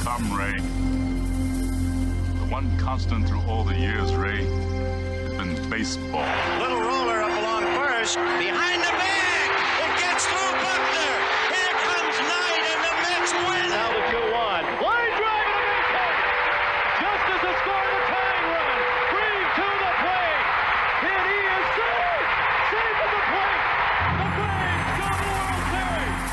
come, Ray. The one constant through all the years, Ray, has been baseball. Little roller up along first. Behind the bag. It gets through Buckner. Here comes Knight, and the Mets win. Now the 2-1. Line drive to Minnesota. Just as the score of the tying run. Green to the plate. And he is safe. Safe at the plate. The Braves go to the World Series.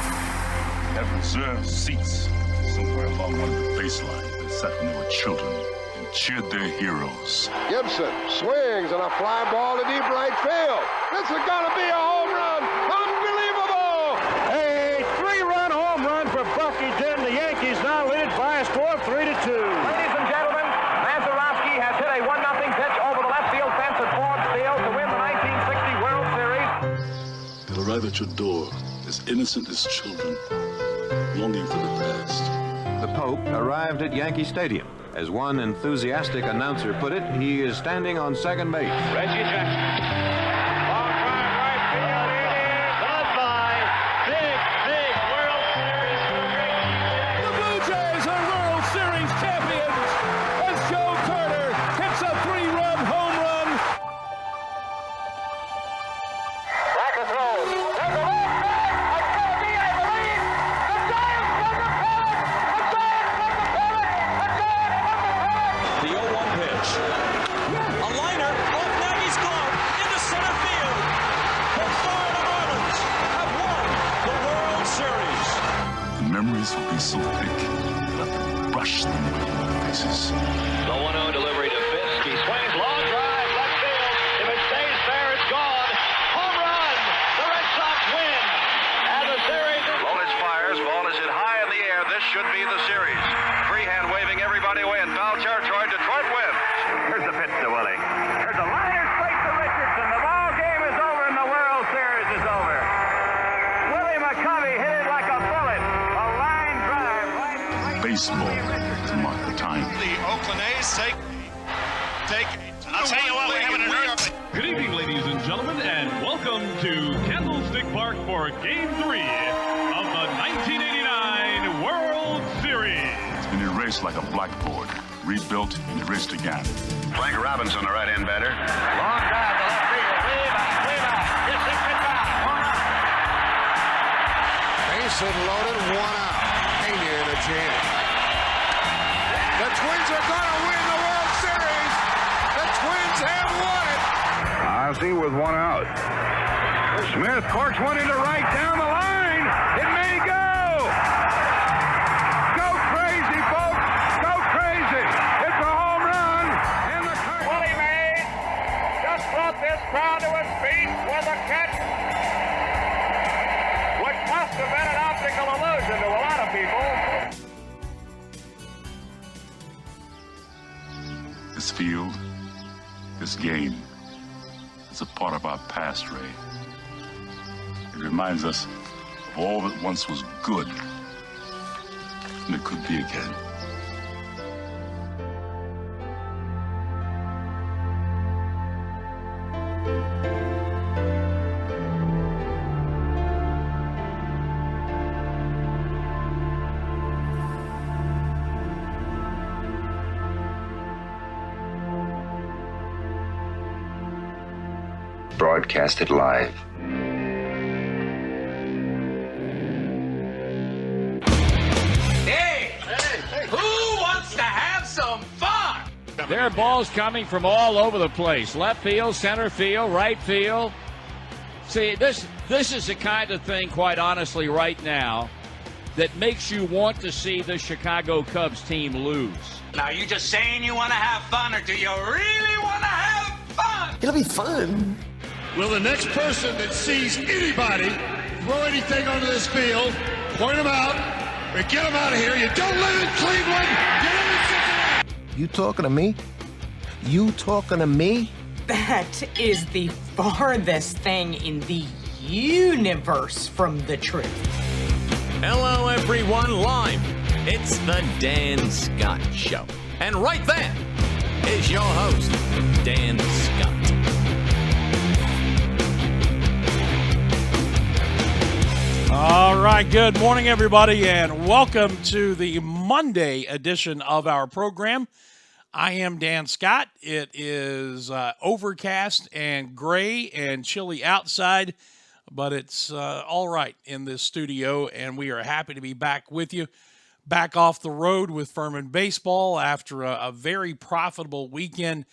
Have reserved seats somewhere along one of the baselines that sat when they were children and cheered their heroes. Gibson swings and a fly ball to deep right field. This is going to be a home run. Unbelievable! A 3-run home run for Bucky Denton. The Yankees now lead it by a score of 3-2. Ladies and gentlemen, Mazeroski has hit a 1-0 pitch over the left field fence at Ford Field to win the 1960 World Series. They'll arrive at your door as innocent as children, longing for the past. The Pope arrived at Yankee Stadium. As one enthusiastic announcer put it, he is standing on second base. Reggie Jackson. Long drive right field. It is goodbye. Big World Series. The Blue Jays are World Series champions as Joe Carter hits a 3-run home run. Back to throw. There's a long drive. It's going to be, I believe, the Giants from the pennant. The Giants from the pennant. The Giants from the pennant. The 0-1 pitch. A liner off Nagy's glove into center field. The Florida Marlins have won the World Series. The memories will be so thick that I can brush them away from our faces. The 1-0 delivery to Fisk. He swings, long drive, left field. If it stays fair, it's gone. Home run. The Red Sox win. And the series is... Lolis fires. Ball is hit high in the air. This should be the series. Freehand waving. Everybody win. Foul territory. Detroit wins. Here's the pitch to Willie. Here's a liner straight to Richardson. The ball game is over and the World Series is over. Willie McCovey hit it like a bullet. A line drive right. Baseball to mark the time. The Oakland A's take. I'll tell you what, we're having an earth. Good evening, ladies and gentlemen, and welcome to Candlestick Park for Game 3 of the 1989 World Series. It's been erased like a blackboard, rebuilt and erased again. Frank Robinson, the right-hand batter. Long drive to left field. Way back. Yes, it's goodbye. Home run. Base hit loaded, 1 out. Pena in a jam. The Twins are going to win the World Series. The Twins have won it. Ozzie with 1 out. Smith corks one into right down the line. It may go. Go crazy, folks. Go crazy. It's a home run. And the Willie Mays just brought this crowd to its feet with a catch which must have been an optical illusion to a lot of people. This field, this game, is a part of our past, Ray. It reminds us of all that once was good, and it could be again. Broadcasted live. Hey! Who wants to have some fun? There are balls coming from all over the place. Left field, center field, right field. See, this is the kind of thing, quite honestly, right now, that makes you want to see the Chicago Cubs team lose. Now, you just saying you want to have fun, or do you really want to have fun? It'll be fun. Will the next person that sees anybody throw anything onto this field, point them out, or get them out of here? You don't live in Cleveland. You live in Cincinnati. You talking to me? You talking to me? That is the farthest thing in the universe from the truth. Hello, everyone, live. It's the Dan Scott Show. And right there is your host, Dan Scott. All right, good morning, everybody, and welcome to the Monday edition of our program. I am Dan Scott. It is overcast and gray and chilly outside, but it's all right in this studio, and we are happy to be back with you, back off the road with Furman baseball after a very profitable weekend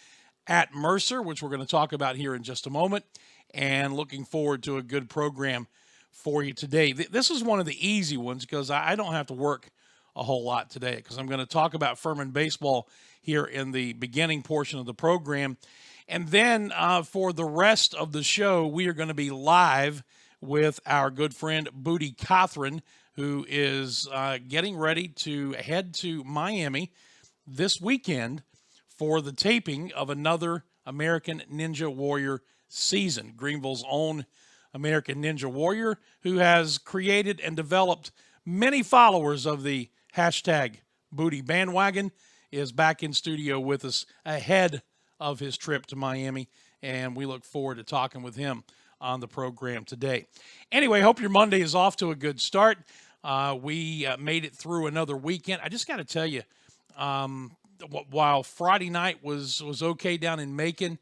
at Mercer, which we're going to talk about here in just a moment, and looking forward to a good program for you today. This is one of the easy ones because I don't have to work a whole lot today because I'm going to talk about Furman baseball here in the beginning portion of the program. And then for the rest of the show, we are going to be live with our good friend Bootie Cothran, who is getting ready to head to Miami this weekend for the taping of another American Ninja Warrior season. Greenville's own American Ninja Warrior, who has created and developed many followers of the hashtag Bootie bandwagon, is back in studio with us ahead of his trip to Miami, and we look forward to talking with him on the program today. Anyway, hope your Monday is off to a good start. We made it through another weekend. I just got to tell you, while Friday night was okay down in Macon,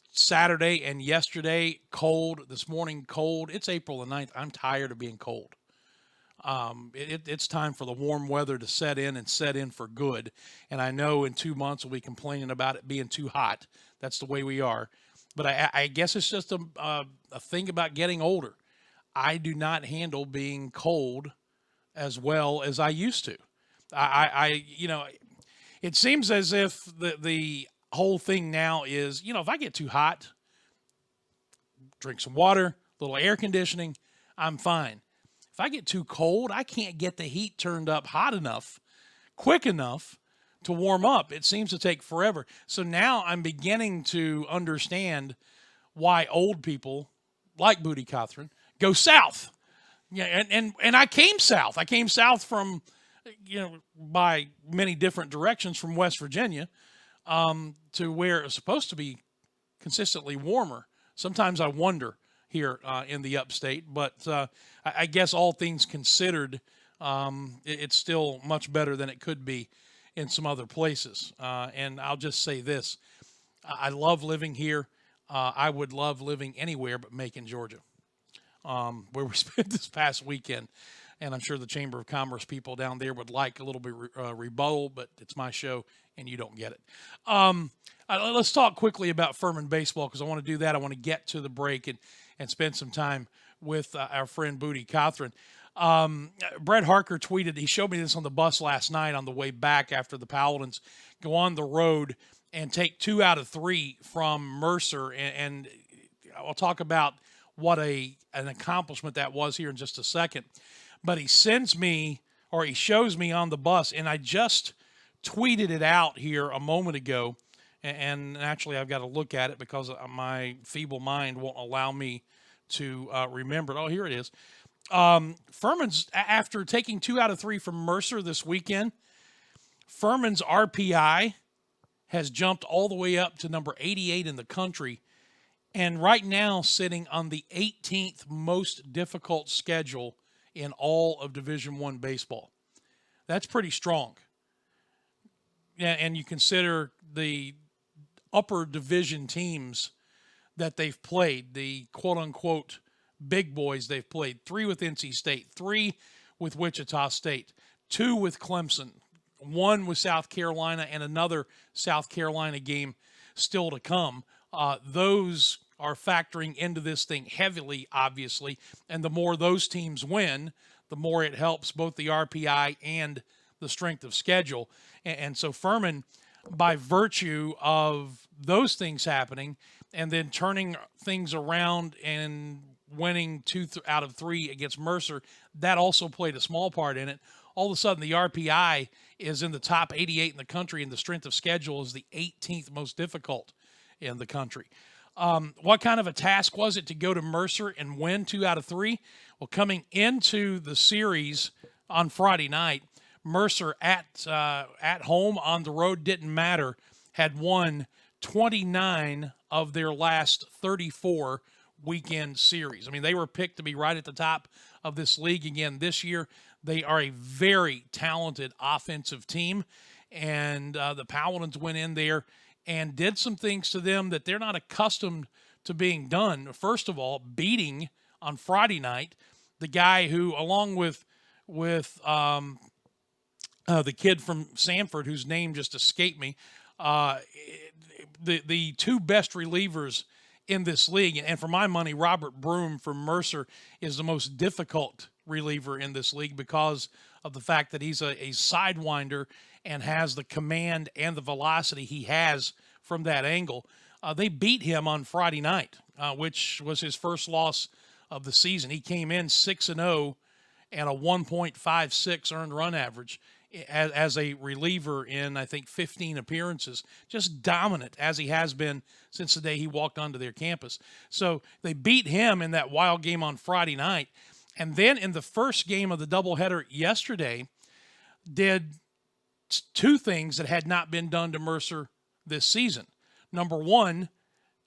Saturday and yesterday, cold. This morning, cold. It's April the 9th. I'm tired of being cold. It's time for the warm weather to set in and set in for good. And I know in 2 months we'll be complaining about it being too hot. That's the way we are. But I guess it's just a thing about getting older. I do not handle being cold as well as I used to. It seems as if the whole thing now is, if I get too hot, drink some water, a little air conditioning, I'm fine. If I get too cold, I can't get the heat turned up hot enough, quick enough to warm up. It seems to take forever. So now I'm beginning to understand why old people like Bootie Cothran go south. Yeah, and I came south. I came south from, by many different directions from West Virginia, to where it's supposed to be consistently warmer. Sometimes I wonder here in the upstate, but I guess all things considered, it's still much better than it could be in some other places. And I'll just say this. I love living here. I would love living anywhere but Macon, Georgia, where we spent this past weekend. And I'm sure the Chamber of Commerce people down there would like a little bit rebuttal, but it's my show, and you don't get it. Let's talk quickly about Furman baseball because I want to do that. I want to get to the break and spend some time with our friend Bootie Cothran. Brett Harker tweeted, he showed me this on the bus last night on the way back after the Paladins go on the road and take 2 out of 3 from Mercer. And I'll talk about what an accomplishment that was here in just a second. But he shows me on the bus, and I just tweeted it out here a moment ago. And actually, I've got to look at it because my feeble mind won't allow me to remember it. Oh, here it is. Furman's, after taking 2 out of 3 from Mercer this weekend, Furman's RPI has jumped all the way up to number 88 in the country, and right now sitting on the 18th most difficult schedule in all of Division I baseball. That's pretty strong. And you consider the upper division teams that they've played, the quote-unquote big boys they've played. 3 with NC State, 3 with Wichita State, 2 with Clemson, 1 with South Carolina, and another South Carolina game still to come. Those are factoring into this thing heavily, obviously, and the more those teams win, the more it helps both the RPI and the strength of schedule. And so Furman, by virtue of those things happening and then turning things around and winning 2 out of 3 against Mercer, that also played a small part in it. All of a sudden, the RPI is in the top 88 in the country, and the strength of schedule is the 18th most difficult in the country. What kind of a task was it to go to Mercer and win 2 out of 3? Well, coming into the series on Friday night, Mercer at home, on the road, didn't matter, had won 29 of their last 34 weekend series. I mean, they were picked to be right at the top of this league again this year. They are a very talented offensive team, and the Paladins went in there and did some things to them that they're not accustomed to being done. First of all, beating on Friday night the guy who, along with the kid from Sanford, whose name just escaped me, the two best relievers in this league, and for my money, Robert Broom from Mercer is the most difficult reliever in this league because of the fact that he's a sidewinder and has the command and the velocity he has from that angle. They beat him on Friday night, which was his first loss of the season. He came in 6-0 and a 1.56 earned run average as a reliever in, I think, 15 appearances. Just dominant, as he has been since the day he walked onto their campus. So they beat him in that wild game on Friday night. And then in the first game of the doubleheader yesterday, did two things that had not been done to Mercer this season. Number one,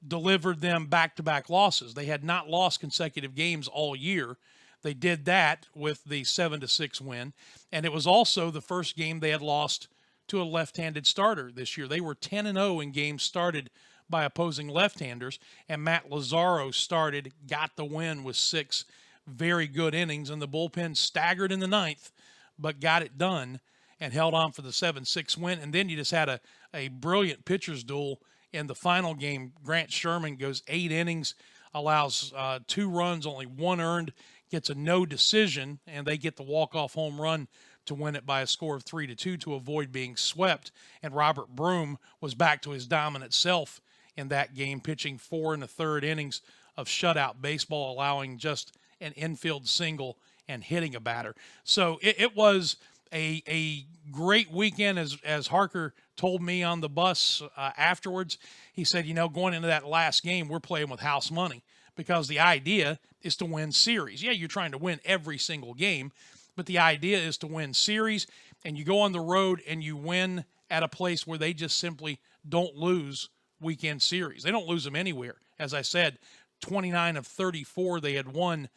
delivered them back-to-back losses. They had not lost consecutive games all year. They did that with the 7-6 win, and it was also the first game they had lost to a left-handed starter this year. They were 10-0 in games started by opposing left-handers, and Matt Lazaro started, got the win with 6 very good innings, and the bullpen staggered in the ninth, but got it done and held on for the 7-6 win. And then you just had a brilliant pitcher's duel in the final game. Grant Sherman goes 8 innings, allows 2 runs, only 1 earned, gets a no decision, and they get the walk-off home run to win it by a score of 3-2 to avoid being swept. And Robert Broom was back to his dominant self in that game, pitching 4 1/3 innings of shutout baseball, allowing just an infield single and hitting a batter. So it was a great weekend, as Harker told me on the bus afterwards. He said, going into that last game, we're playing with house money because the idea is to win series. Yeah, you're trying to win every single game, but the idea is to win series, and you go on the road and you win at a place where they just simply don't lose weekend series. They don't lose them anywhere. As I said, 29 of 34 they had won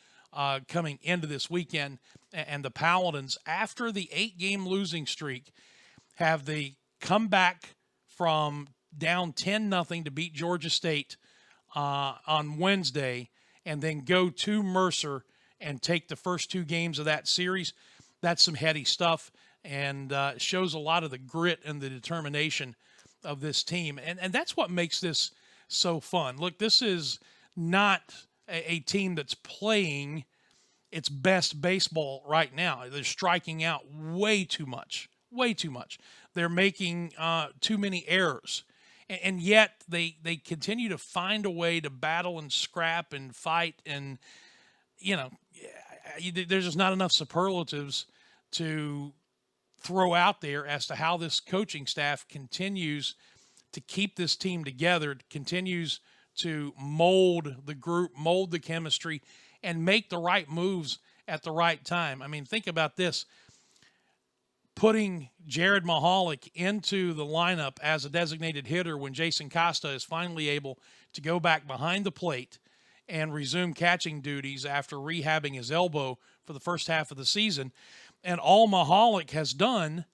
coming into this weekend, and the Paladins, after the 8-game losing streak, have the come back from down 10-0 to beat Georgia State on Wednesday, and then go to Mercer and take the first 2 games of that series. That's some heady stuff, and shows a lot of the grit and the determination of this team. And that's what makes this so fun. Look, this is not a team that's playing its best baseball right now. They're striking out way too much. They're making too many errors. And yet they continue to find a way to battle and scrap and fight. And, there's just not enough superlatives to throw out there as to how this coaching staff continues to keep this team together, continues to mold the group, mold the chemistry, and make the right moves at the right time. I mean, think about this. Putting Jared Mahalik into the lineup as a designated hitter when Jason Costa is finally able to go back behind the plate and resume catching duties after rehabbing his elbow for the first half of the season. And all Mahalik has done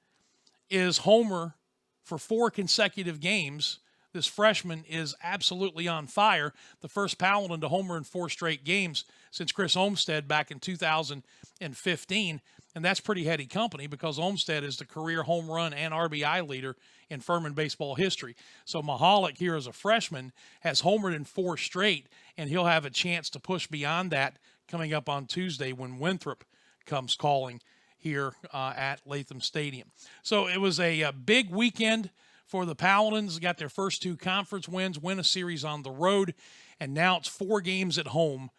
is homer for 4 consecutive games. This freshman is absolutely on fire. The first Paladin to homer in 4 straight games since Chris Olmstead back in 2015. And that's pretty heady company because Olmstead is the career home run and RBI leader in Furman baseball history. So Mahalik here as a freshman has homered in 4 straight, and he'll have a chance to push beyond that coming up on Tuesday when Winthrop comes calling here at Latham Stadium. So it was a big weekend for the Paladins. Got their first 2 conference wins, win a series on the road, and now it's 4 games at home,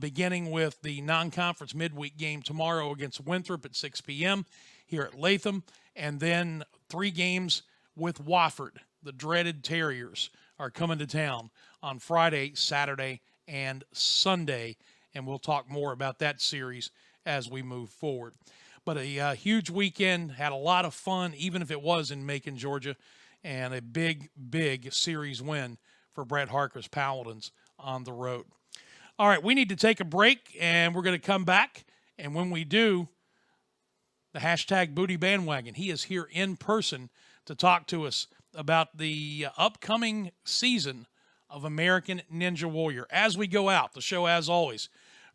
beginning with the non-conference midweek game tomorrow against Winthrop at 6 p.m. here at Latham, and then 3 games with Wofford. The dreaded Terriers are coming to town on Friday, Saturday, and Sunday, and we'll talk more about that series as we move forward. But a huge weekend, had a lot of fun, even if it was in Macon, Georgia, and a big, big series win for Brett Harker's Paladins on the road. All right, we need to take a break, and we're going to come back And when we do, the hashtag Bootie Bandwagon, he is here in person to talk to us about the upcoming season of American Ninja Warrior. As we go out, the show, as always,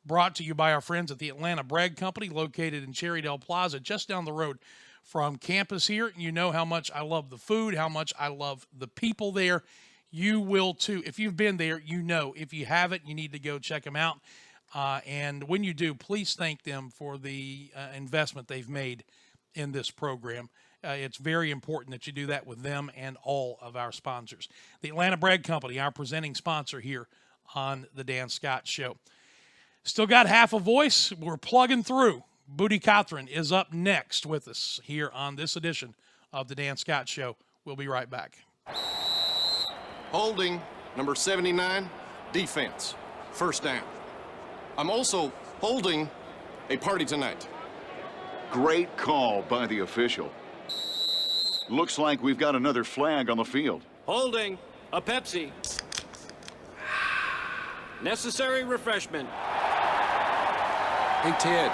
brought to you by our friends at the Atlanta Bread Company, located in Cherrydale Plaza, just down the road from campus here. You know how much I love the food, how much I love the people there. You will too. If you've been there, you know. If you haven't, you need to go check them out. And when you do, please thank them for the investment they've made in this program. It's very important that you do that with them and all of our sponsors. The Atlanta Bread Company, our presenting sponsor here on the Dan Scott Show. Still got half a voice. We're plugging through. Bootie Cothran is up next with us here on this edition of the Dan Scott Show. We'll be right back. Holding, number 79, defense, first down. I'm also holding a party tonight. Great call by the official. Looks like we've got another flag on the field. Holding, a Pepsi. Necessary refreshment. Hey, Ted,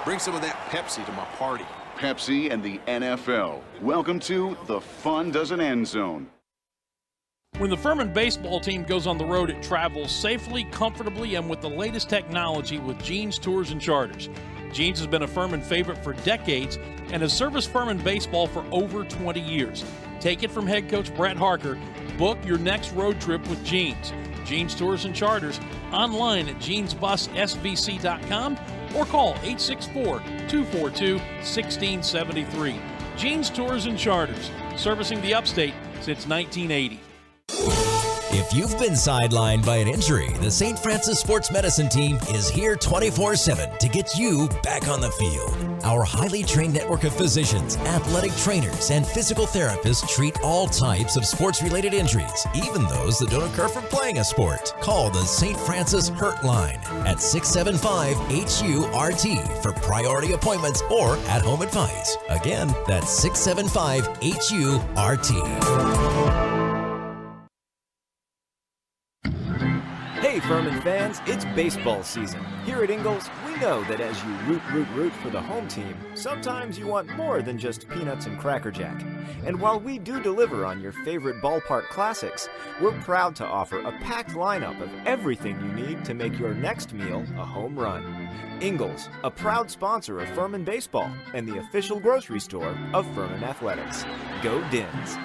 bring some of that Pepsi to my party. Pepsi and the NFL. Welcome to the Fun Doesn't End Zone. When the Furman baseball team goes on the road, it travels safely, comfortably, and with the latest technology with Jeans Tours and Charters. Jeans has been a Furman favorite for decades and has serviced Furman baseball for over 20 years. Take it from head coach Brett Harker. Book your next road trip with Jeans. Jeans Tours and Charters, online at jeansbussvc.com or call 864-242-1673. Jeans Tours and Charters, servicing the upstate since 1980. If you've been sidelined by an injury, the St. Francis Sports Medicine team is here 24/7 to get you back on the field. Our highly trained network of physicians, athletic trainers, and physical therapists treat all types of sports-related injuries, even those that don't occur from playing a sport. Call the St. Francis Hurt Line at 675-HU-RT for priority appointments or at-home advice. Again, that's 675-HU-RT. Hey Furman fans, it's baseball season. Here at Ingalls, we know that as you root for the home team, sometimes you want more than just peanuts and Cracker Jack. And while we do deliver on your favorite ballpark classics, we're proud to offer a packed lineup of everything you need to make your next meal a home run. Ingalls, a proud sponsor of Furman Baseball and the official grocery store of Furman Athletics. Go Dins!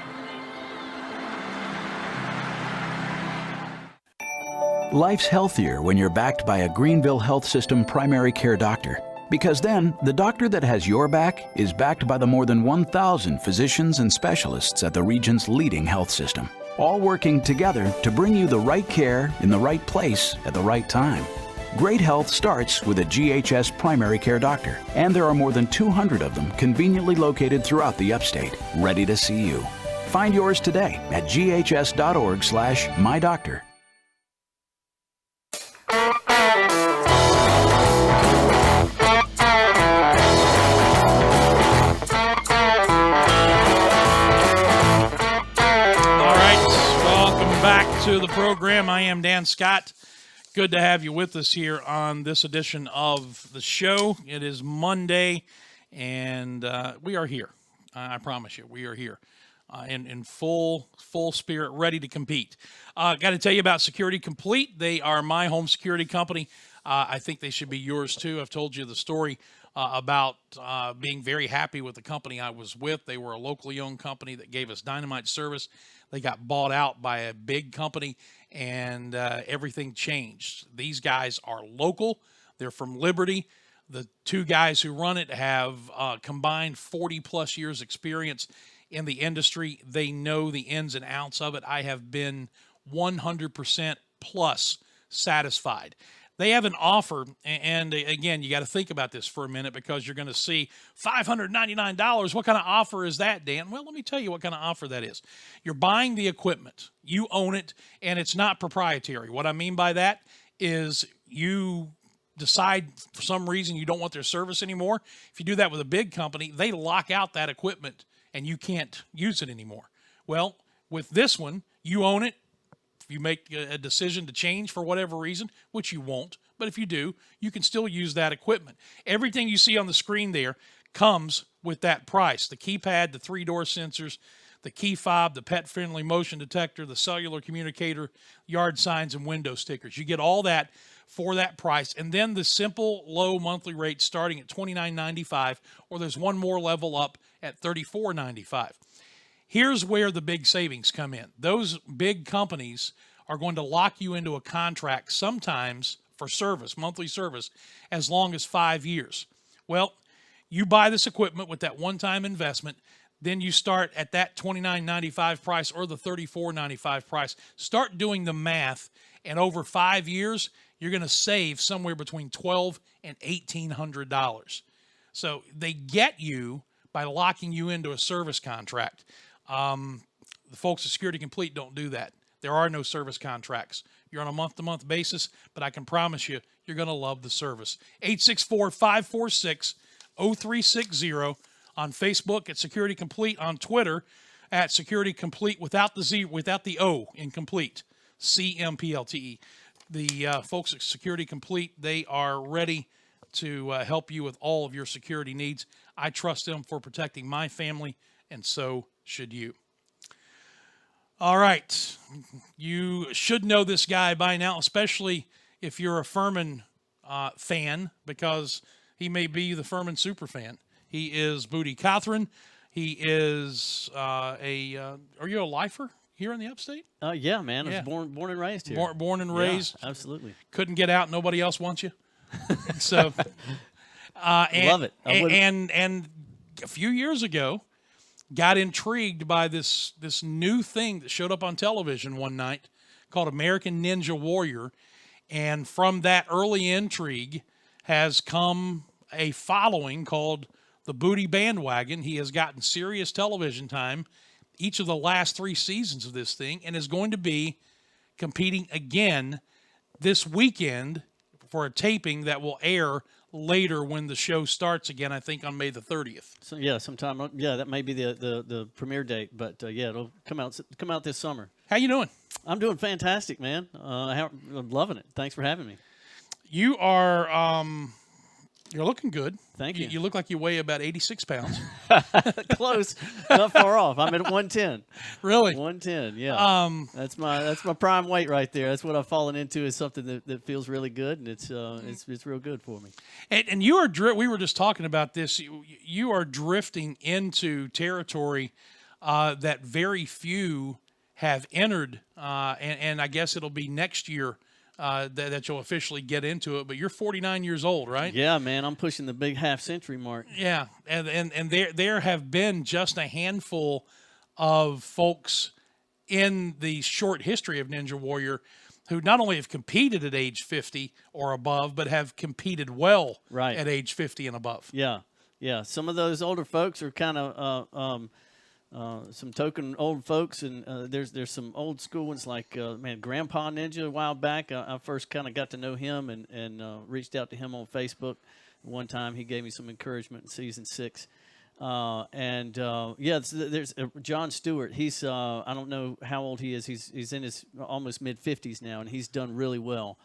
Life's healthier when you're backed by a Greenville Health System primary care doctor. Because then, the doctor that has your back is backed by the more than 1,000 physicians and specialists at the region's leading health system, all working together to bring you the right care in the right place at the right time. Great health starts with a GHS primary care doctor, and there are more than 200 of them conveniently located throughout the upstate, ready to see you. Find yours today at ghs.org/mydoctor. To the program. I am Dan Scott. Good to have you with us here on this edition of the show. It is Monday, and we are here. I promise you, we are here in full spirit, ready to compete. Got to tell you about Security Complete. They are my home security company. I think they should be yours too. I've told you the story about being very happy with the company I was with. They were a locally owned company that gave us dynamite service. They got bought out by a big company, and everything changed. These guys are local. They're from Liberty. The two guys who run it have combined 40-plus years experience in the industry. They know the ins and outs of it. I have been 100% plus satisfied. They have an offer, and again, you got to think about this for a minute because you're going to see $599. What kind of offer is that, Dan? Well, let me tell you what kind of offer that is. You're buying the equipment. You own it, and it's not proprietary. What I mean by that is you decide for some reason you don't want their service anymore. If you do that with a big company, they lock out that equipment, and you can't use it anymore. Well, with this one, you own it. If you make a decision to change for whatever reason, which you won't, but if you do, you can still use that equipment. Everything you see on the screen there comes with that price. The keypad, the 3-door sensors, the key fob, the pet-friendly motion detector, the cellular communicator, yard signs, and window stickers. You get all that for that price. And then the simple low monthly rate starting at $29.95, or there's one more level up at $34.95. Here's where the big savings come in. Those big companies are going to lock you into a contract sometimes for service, monthly service, as long as 5 years. Well, you buy this equipment with that one-time investment, then you start at that $29.95 price or the $34.95 price. Start doing the math, and over 5 years, you're going to save somewhere between $1,200 and $1,800. So they get you by locking you into a service contract. The folks at Security Complete don't do that. There are no service contracts. You're on a month-to-month basis, but I can promise you, you're going to love the service. 864-546-0360 on Facebook at Security Complete, on Twitter at Security Complete without the Z, without the O in complete, CMPLTE. The folks at Security Complete, they are ready to help you with all of your security needs. I trust them for protecting my family, and so should you. All right. You should know this guy by now, especially if you're a Furman fan, because he may be the Furman super fan. He is Bootie Cothran. He is are you a lifer here in the upstate? Yeah, man. I was born and raised here. Born and raised. Yeah, absolutely. Couldn't get out. Nobody else wants you. So, love it. And a few years ago, got intrigued by this new thing that showed up on television one night called American Ninja Warrior. And from that early intrigue has come a following called the Bootie Bandwagon. He has gotten serious television time each of the last 3 seasons of this thing, and is going to be competing again this weekend for a taping that will air later when the show starts again, I think on May the 30th. So sometime. That may be the premiere date, but it'll come out this summer. How you doing? I'm doing fantastic, man. I'm loving it. Thanks for having me. You are you're looking good. Thank you. You look like you weigh about 86 pounds. Close, not far off. I'm at 110. Really? 110. Yeah. That's my prime weight right there. That's what I've fallen into, is something that feels really good, and it's real good for me. And you are we were just talking about this. You are drifting into territory that very few have entered, and I guess it'll be next year that you'll officially get into it. But you're 49 years old, right? Yeah, man. I'm pushing the big half-century mark. Yeah, and there have been just a handful of folks in the short history of Ninja Warrior who not only have competed at age 50 or above, but have competed well at age 50 and above. Yeah. Some of those older folks are kind of some token old folks, and there's some old school ones like Grandpa Ninja a while back. I first kind of got to know him and reached out to him on Facebook. One time he gave me some encouragement in season 6. There's John Stewart. He's I don't know how old he is. He's in his almost mid-50s now, and he's done really well.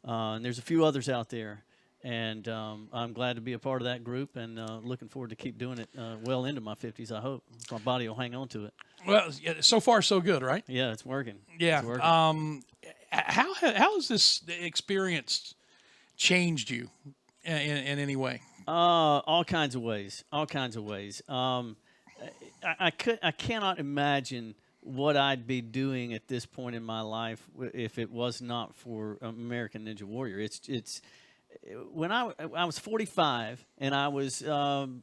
And there's a few others out there. And I'm glad to be a part of that group, and looking forward to keep doing it well into my 50s, I hope. My body will hang on to it. Well, so far so good, right? Yeah, it's working. Yeah. It's working. How has this experience changed you in any way? All kinds of ways. I cannot imagine what I'd be doing at this point in my life if it was not for American Ninja Warrior. It's when I was 45 and I was, kind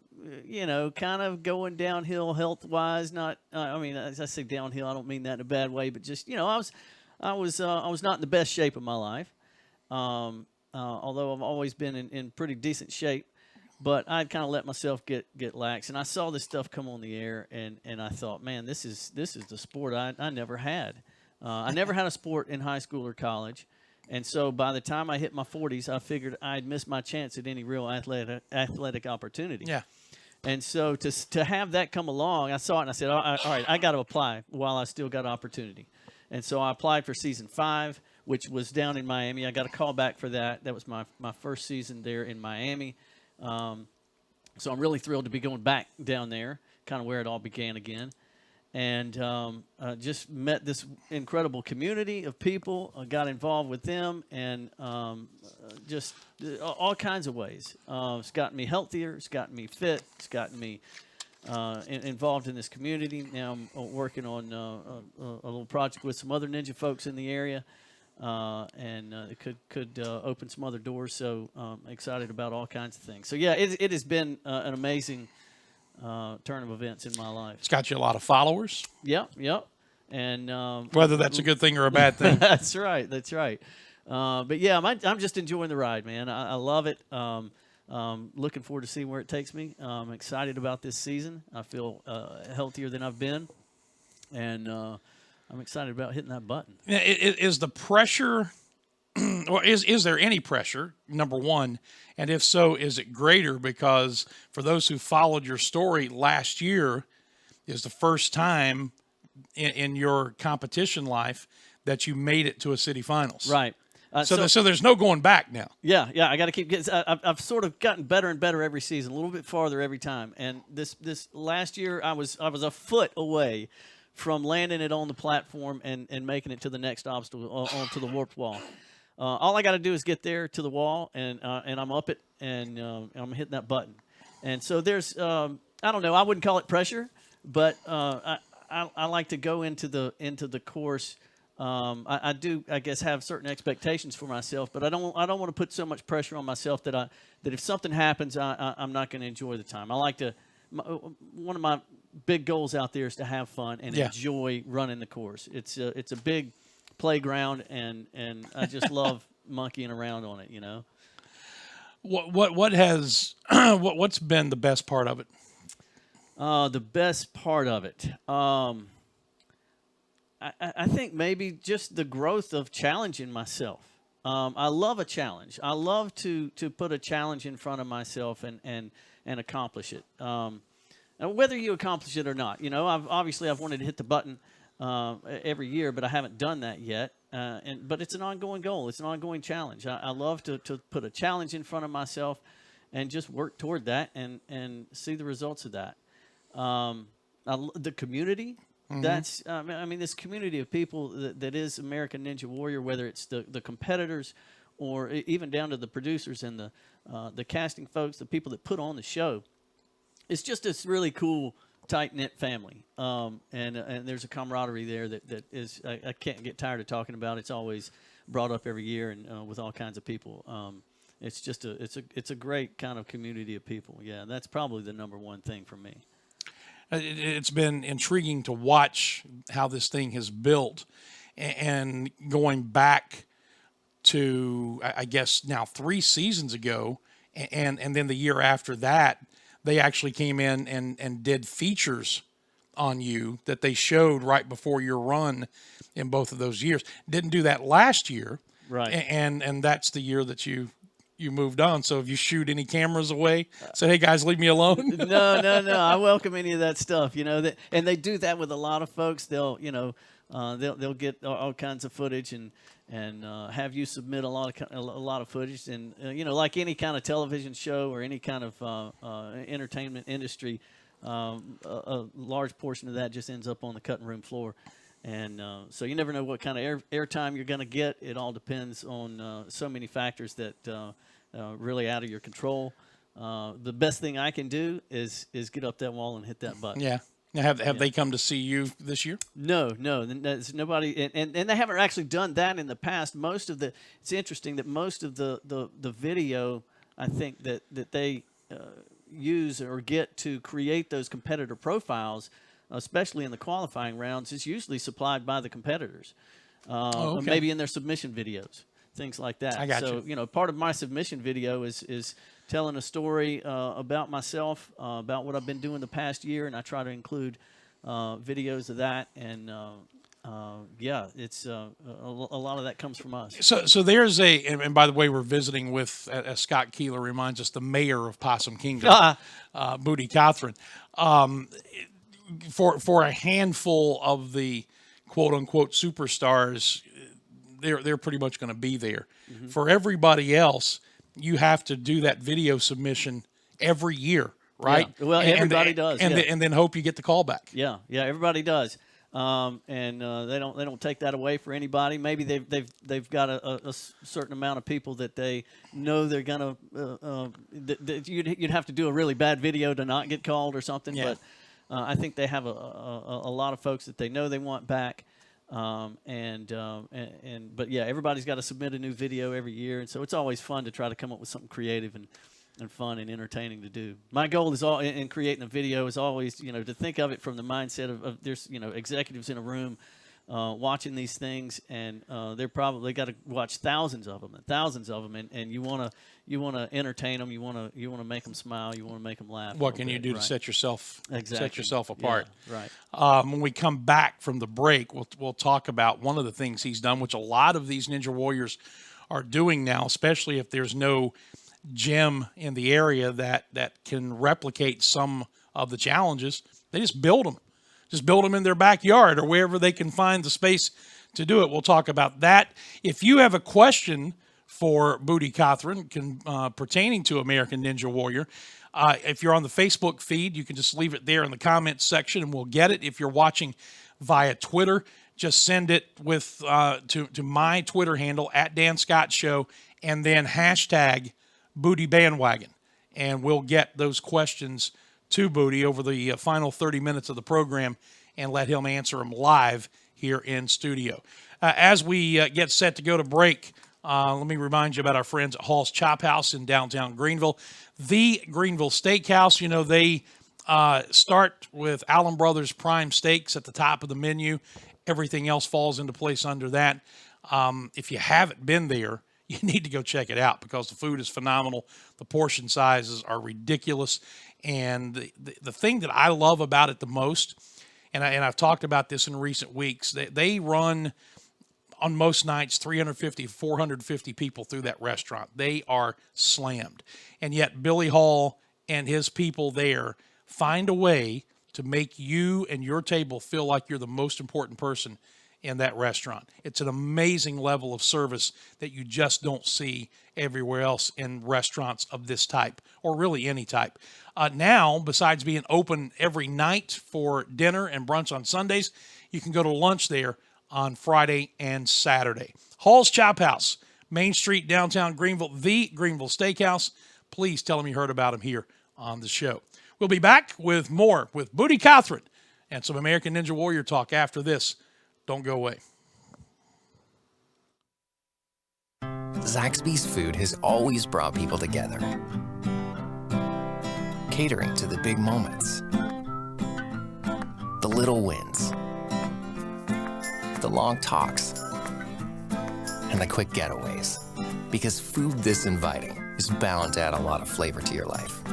of going downhill health-wise. Not, as I say downhill, I don't mean that in a bad way, but just, I was not in the best shape of my life. Although I've always been in pretty decent shape, but I'd kind of let myself get lax. And I saw this stuff come on the air, and I thought, man, this is the sport I never had. I never had a sport in high school or college. And so by the time I hit my 40s, I figured I'd miss my chance at any real athletic opportunity. Yeah. And so to have that come along, I saw it and I said, all right, I got to apply while I still got opportunity. And so I applied for season 5, which was down in Miami. I got a call back for that. That was my first season there in Miami. So I'm really thrilled to be going back down there, kind of where it all began again. And just met this incredible community of people, got involved with them, and just all kinds of ways. It's gotten me healthier. It's gotten me fit. It's gotten me involved in this community. Now I'm working on a little project with some other Ninja folks in the area, and it could open some other doors. So excited about all kinds of things. So, yeah, it has been an amazing turn of events in my life. It's got you a lot of followers. Yep. And whether that's a good thing or a bad thing. That's right. But yeah, I'm just enjoying the ride, man. I love it. Looking forward to seeing where it takes me. I'm excited about this season. I feel healthier than I've been, and I'm excited about hitting that button. Is the pressure, or is there any pressure, number one? And if so, is it greater? Because for those who followed your story, last year is the first time in your competition life that you made it to a city finals. Right. So there's no going back now. Yeah. I got to keep getting. I've sort of gotten better and better every season, a little bit farther every time. And this last year, I was a foot away from landing it on the platform and making it to the next obstacle, onto the warped wall. All I got to do is get there to the wall, and I'm up it, and I'm hitting that button. And so there's, I don't know, I wouldn't call it pressure, but I like to go into the course. I do, I guess, have certain expectations for myself, but I don't want to put so much pressure on myself that if something happens, I'm not going to enjoy the time. I like to. One of my big goals out there is to have fun and enjoy running the course. It's a big playground, and I just love monkeying around on it, you know. What's been the best part of it? The best part of it, I think maybe just the growth of challenging myself. I love a challenge. I love to put a challenge in front of myself and accomplish it. And whether you accomplish it or not, you know, I've wanted to hit the button every year, but I haven't done that yet. But it's an ongoing goal. It's an ongoing challenge. I love to put a challenge in front of myself and just work toward that and see the results of that. The community, that's, I mean, this community of people that is American Ninja Warrior, whether it's the competitors or even down to the producers and the casting folks, the people that put on the show. It's just this really cool, tight-knit family, and there's a camaraderie there that is I can't get tired of talking about. It's always brought up every year and with all kinds of people. It's just it's a great kind of community of people. Yeah, that's probably the number one thing for me. It's been intriguing to watch how this thing has built, and going back to, I guess now 3 seasons ago, and then the year after that. They actually came in and did features on you that they showed right before your run in both of those years. Didn't do that last year. Right. And that's the year that you moved on. So if you shoot any cameras away, say, hey, guys, leave me alone. No. I welcome any of that stuff, you know. And they do that with a lot of folks. They'll get all kinds of footage and have you submit a lot of footage, and like any kind of television show or any kind of entertainment industry, a large portion of that just ends up on the cutting room floor, and so you never know what kind of airtime you're going to get. It all depends on so many factors that really out of your control. The best thing I can do is get up that wall and hit that button. Yeah. Now, have they come to see you this year? No. There's nobody, and they haven't actually done that in the past. It's interesting that most of the video, I think that they use or get to create those competitor profiles, especially in the qualifying rounds, is usually supplied by the competitors. Okay. Maybe in their submission videos, things like that. I got you. So, part of my submission video is telling a story about myself, about what I've been doing the past year, and I try to include videos of that. And it's a lot of that comes from us. So there's and by the way, we're visiting with, as Scott Keeler reminds us, the mayor of Possum Kingdom, Bootie Cothran. For a handful of the quote unquote superstars, they're pretty much going to be there. Mm-hmm. For everybody else, you have to do that video submission every year, right? Yeah. Well, everybody does, and then hope you get the call back. Yeah, everybody does. And they don't take that away for anybody. Maybe they've got a certain amount of people that they know they're gonna. That you'd have to do a really bad video to not get called or something. Yeah. But I think they have a lot of folks that they know they want back. But yeah, everybody's got to submit a new video every year, and so it's always fun to try to come up with something creative and fun and entertaining to do. My goal is all in creating a video is always, to think of it from the mindset of there's, executives in a room watching these things, and they got to watch thousands of them, and you want to entertain them, you want to make them smile, you want to make them laugh. What can you do to set yourself apart? Yeah, right. When we come back from the break, we'll talk about one of the things he's done, which a lot of these Ninja Warriors are doing now, especially if there's no gym in the area that can replicate some of the challenges. They just build them in their backyard or wherever they can find the space to do it. We'll talk about that. If you have a question for Bootie Cothran pertaining to American Ninja Warrior, if you're on the Facebook feed, you can just leave it there in the comments section and we'll get it. If you're watching via Twitter, just send it with to my Twitter handle @DanScottShow and then hashtag Bootie Bandwagon, and we'll get those questions to Bootie over the final 30 minutes of the program and let him answer them live here in studio. As we get set to go to break, let me remind you about our friends at Hall's Chop House in downtown Greenville. The Greenville Steakhouse, they start with Allen Brothers Prime Steaks at the top of the menu. Everything else falls into place under that. If you haven't been there, you need to go check it out because the food is phenomenal. The portion sizes are ridiculous. And the thing that I love about it the most, and I've talked about this in recent weeks, they run on most nights 350, 450 people through that restaurant. They are slammed. And yet Billy Hall and his people there find a way to make you and your table feel like you're the most important person in that restaurant. It's an amazing level of service that you just don't see everywhere else in restaurants of this type, or really any type. Now, besides being open every night for dinner and brunch on Sundays, you can go to lunch there on Friday and Saturday. Hall's Chop House, Main Street, downtown Greenville, the Greenville Steakhouse. Please tell them you heard about them here on the show. We'll be back with more with Bootie Cothran and some American Ninja Warrior talk after this. Don't go away. Zaxby's food has always brought people together. Catering to the big moments, the little wins, the long talks, and the quick getaways. Because food this inviting is bound to add a lot of flavor to your life.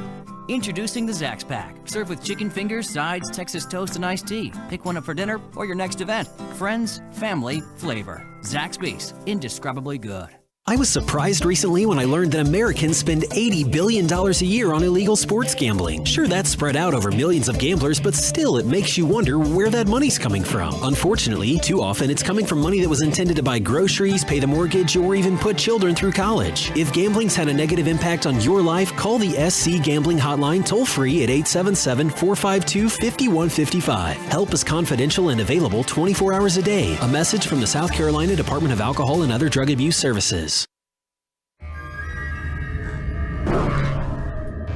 Introducing the Zax Pack. Served with chicken fingers, sides, Texas toast, and iced tea. Pick one up for dinner or your next event. Friends, family, flavor. Zaxby's. Indescribably good. I was surprised recently when I learned that Americans spend $80 billion a year on illegal sports gambling. Sure, that's spread out over millions of gamblers, but still it makes you wonder where that money's coming from. Unfortunately, too often it's coming from money that was intended to buy groceries, pay the mortgage, or even put children through college. If gambling's had a negative impact on your life, call the SC Gambling Hotline toll-free at 877-452-5155. Help is confidential and available 24 hours a day. A message from the South Carolina Department of Alcohol and Other Drug Abuse Services.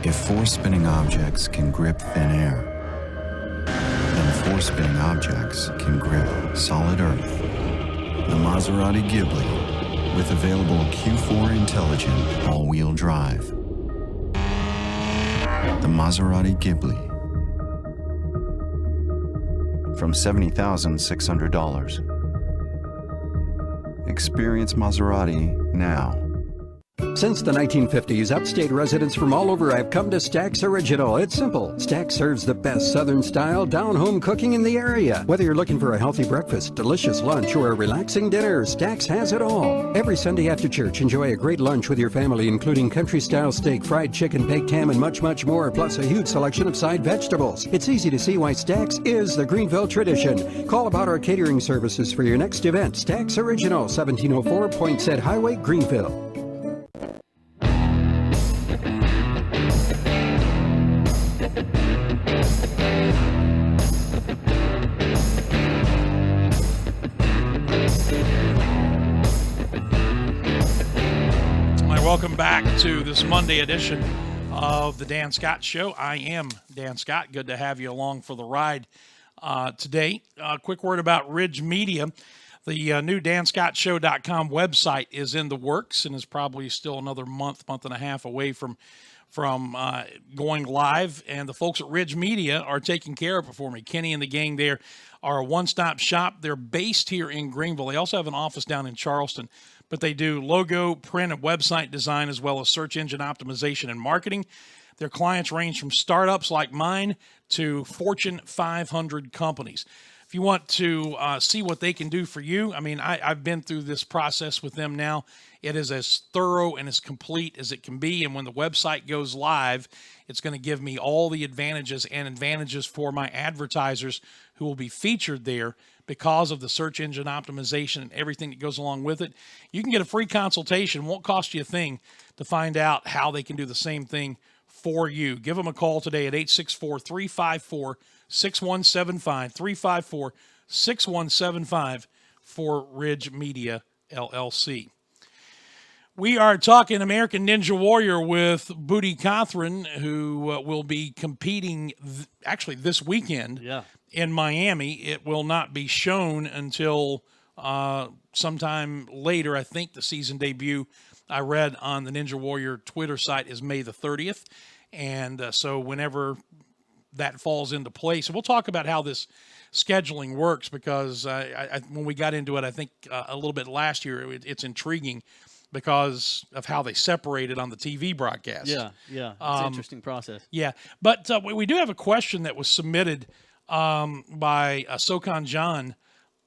If four-spinning objects can grip thin air, then four-spinning objects can grip solid earth. The Maserati Ghibli, with available Q4 intelligent all-wheel drive. The Maserati Ghibli. From $70,600. Experience Maserati now. Since the 1950s, upstate residents from all over have come to Stack's Original. It's simple. Stack serves the best Southern-style down-home cooking in the area. Whether you're looking for a healthy breakfast, delicious lunch, or a relaxing dinner, Stack's has it all. Every Sunday after church, enjoy a great lunch with your family, including country-style steak, fried chicken, baked ham, and much, much more, plus a huge selection of side vegetables. It's easy to see why Stack's is the Greenville tradition. Call about our catering services for your next event. Stack's Original, 1704 Poinsett Highway, Greenville. Welcome back to this Monday edition of the Dan Scott Show. I am Dan Scott. Good to have you along for the ride today. Quick word about Ridge Media. The new DanScottShow.com website is in the works and is probably still another month and a half away from going live. And the folks at Ridge Media are taking care of it for me. Kenny and the gang there are a one-stop shop. They're based here in Greenville. They also have an office down in Charleston. But they do logo, print, and website design, as well as search engine optimization and marketing. Their clients range from startups like mine to Fortune 500 companies. If you want to see what they can do for you, I mean, I've been through this process with them now. It is as thorough and as complete as it can be. And when the website goes live, it's going to give me all the advantages for my advertisers who will be featured there because of the search engine optimization and everything that goes along with it. You can get a free consultation. Won't cost you a thing to find out how they can do the same thing for you. Give them a call today at 864-354-6175, 354-6175 for Ridge Media, LLC. We are talking American Ninja Warrior with Bootie Cothran, who will be competing actually this weekend in Miami. It will not be shown until sometime later. I think the season debut I read on the Ninja Warrior Twitter site is May the 30th. And so whenever that falls into place, and we'll talk about how this scheduling works because when we got into it, I think a little bit last year, it's intriguing because of how they separated on the TV broadcast. Yeah. It's an interesting process. Yeah. But we do have a question that was submitted by SoCon John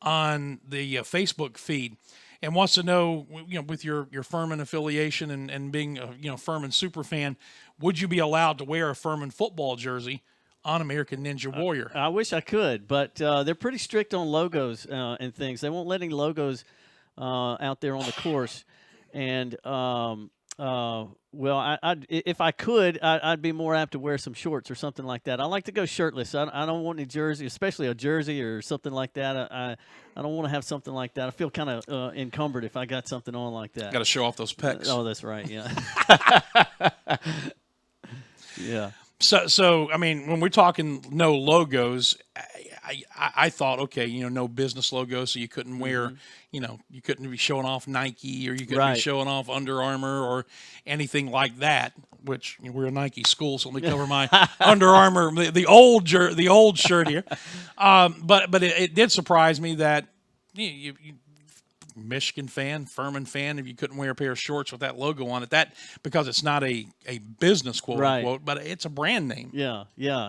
on the Facebook feed and wants to know, with your Furman affiliation and being a Furman super fan, would you be allowed to wear a Furman football jersey on American Ninja Warrior? I wish I could, but they're pretty strict on logos and things. They won't let any logos out there on the course. And, if I could, I'd be more apt to wear some shorts or something like that. I like to go shirtless. I don't want any jersey, especially a jersey or something like that. I don't want to have something like that. I feel kind of encumbered if I got something on like that. Got to show off those pecs. Oh, that's right, yeah. Yeah. So I mean, when we're talking no logos, I thought, okay, no business logo, so you couldn't wear, you couldn't be showing off Nike or you couldn't be showing off Under Armour or anything like that. Which we're a Nike school, so let me cover my Under Armour, the old shirt here. But it did surprise me that you Michigan fan, Furman fan, if you couldn't wear a pair of shorts with that logo on it, because it's not a business quote unquote, but it's a brand name. Yeah.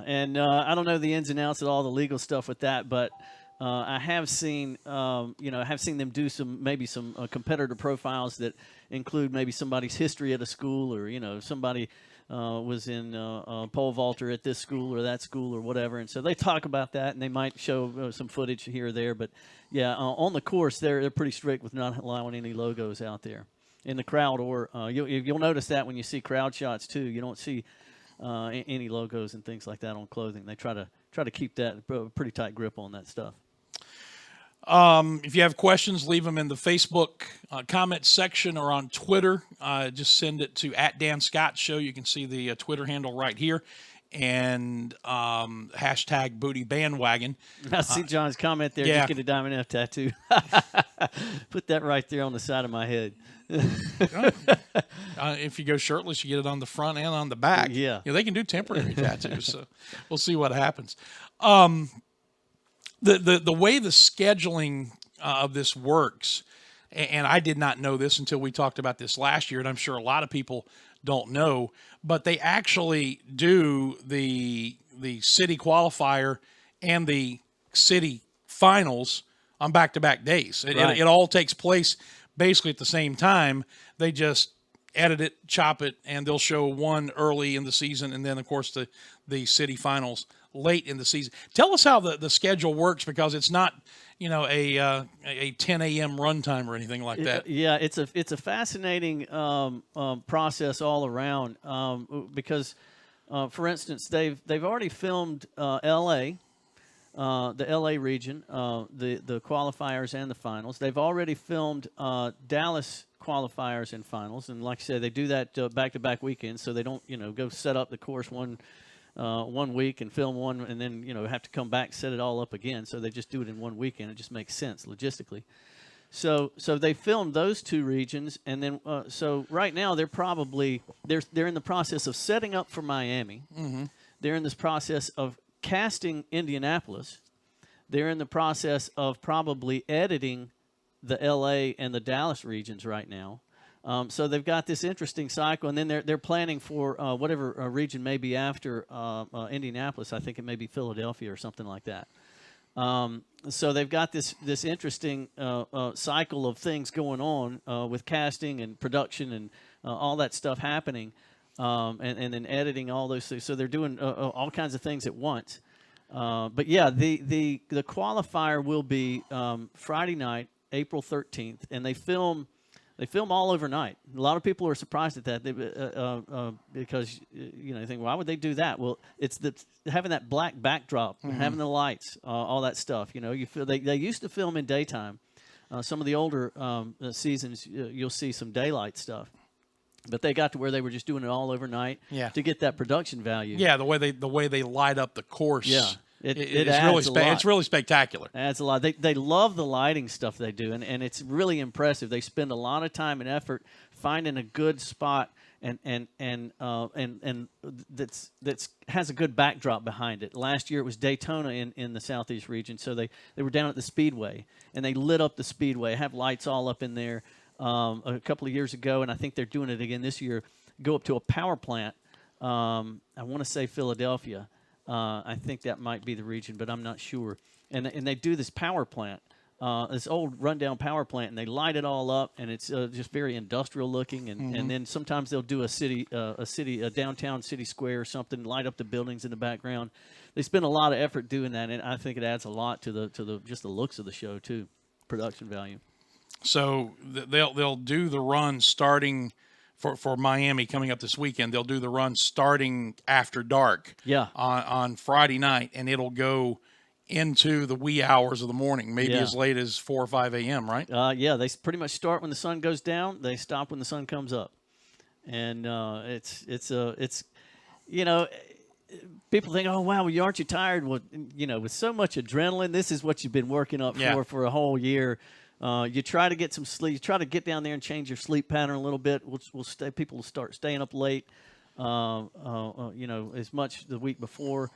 And I don't know the ins and outs of all the legal stuff with that, but I have seen, them do some competitor profiles that include maybe somebody's history at a school or, somebody was in pole vaulter at this school or that school or whatever. And so they talk about that and they might show some footage here or there. But, yeah, on the course, they're pretty strict with not allowing any logos out there in the crowd. Or you'll notice that when you see crowd shots, too. You don't see any logos and things like that on clothing. They try to keep that pretty tight grip on that stuff. If you have questions, leave them in the Facebook comment section or on Twitter. Just send it to @DanScottShow. You can see the Twitter handle right here. And hashtag Bootie Bandwagon. I see John's comment there. Just get a Diamond F tattoo. Put that right there on the side of my head. If you go shirtless, you get it on the front and on the back. Yeah. They can do temporary tattoos, so we'll see what happens. The way the scheduling of this works, and I did not know this until we talked about this last year, and I'm sure a lot of people don't know, but they actually do the city qualifier and the city finals on back-to-back days. It all takes place basically at the same time. They just edit it, chop it, and they'll show one early in the season, and then, of course, the city finals late in the season. Tell us how the schedule works, because it's not, a 10 a.m. run time or anything like that. Yeah, it's a fascinating process all around, because, for instance, they've already filmed L.A., the L.A. region, the qualifiers and the finals. They've already filmed Dallas qualifiers and finals, and like I said, they do that back-to-back weekends, so they don't go set up the course one week and film one, and then have to come back, set it all up again. So they just do it in one weekend. It just makes sense logistically. So they filmed those two regions, and then so right now they're in the process of setting up for Miami. Mm-hmm. They're in this process of casting Indianapolis. They're in the process of probably editing the L.A. and the Dallas regions right now. So they've got this interesting cycle, and then they're planning for whatever region may be after Indianapolis. I think it may be Philadelphia or something like that. So they've got this interesting cycle of things going on with casting and production and all that stuff happening, and then editing all those things. So they're doing all kinds of things at once. But yeah, the qualifier will be Friday night, April 13th, and they film all overnight. A lot of people are surprised at that because you think, why would they do that? Well, it's having that black backdrop, having the lights, all that stuff. You feel they used to film in daytime. Some of the older seasons, you'll see some daylight stuff, but they got to where they were just doing it all overnight to get that production value. Yeah, the way they light up the course. Yeah. It's really spectacular. It adds a lot. They love the lighting stuff they do, and it's really impressive. They spend a lot of time and effort finding a good spot and that's has a good backdrop behind it. Last year it was Daytona in the Southeast region, so they were down at the Speedway, and they lit up the Speedway, have lights all up in there a couple of years ago, and I think they're doing it again this year. Go up to a power plant. I want to say Philadelphia. I think that might be the region, but I'm not sure. And they do this power plant, this old rundown power plant, and they light it all up, and it's just very industrial looking. And then sometimes they'll do a downtown city square or something, light up the buildings in the background. They spend a lot of effort doing that, and I think it adds a lot to the just the looks of the show too, production value. So they'll do the run starting. For Miami coming up this weekend, they'll do the run starting after dark on Friday night, and it'll go into the wee hours of the morning, maybe as late as 4 or 5 a.m., right? Yeah, they pretty much start when the sun goes down. They stop when the sun comes up. And it's people think, oh, wow, aren't you tired? Well, with so much adrenaline, this is what you've been working up for a whole year. You try to get some sleep. You try to get down there and change your sleep pattern a little bit. People will start staying up late, as much the week before,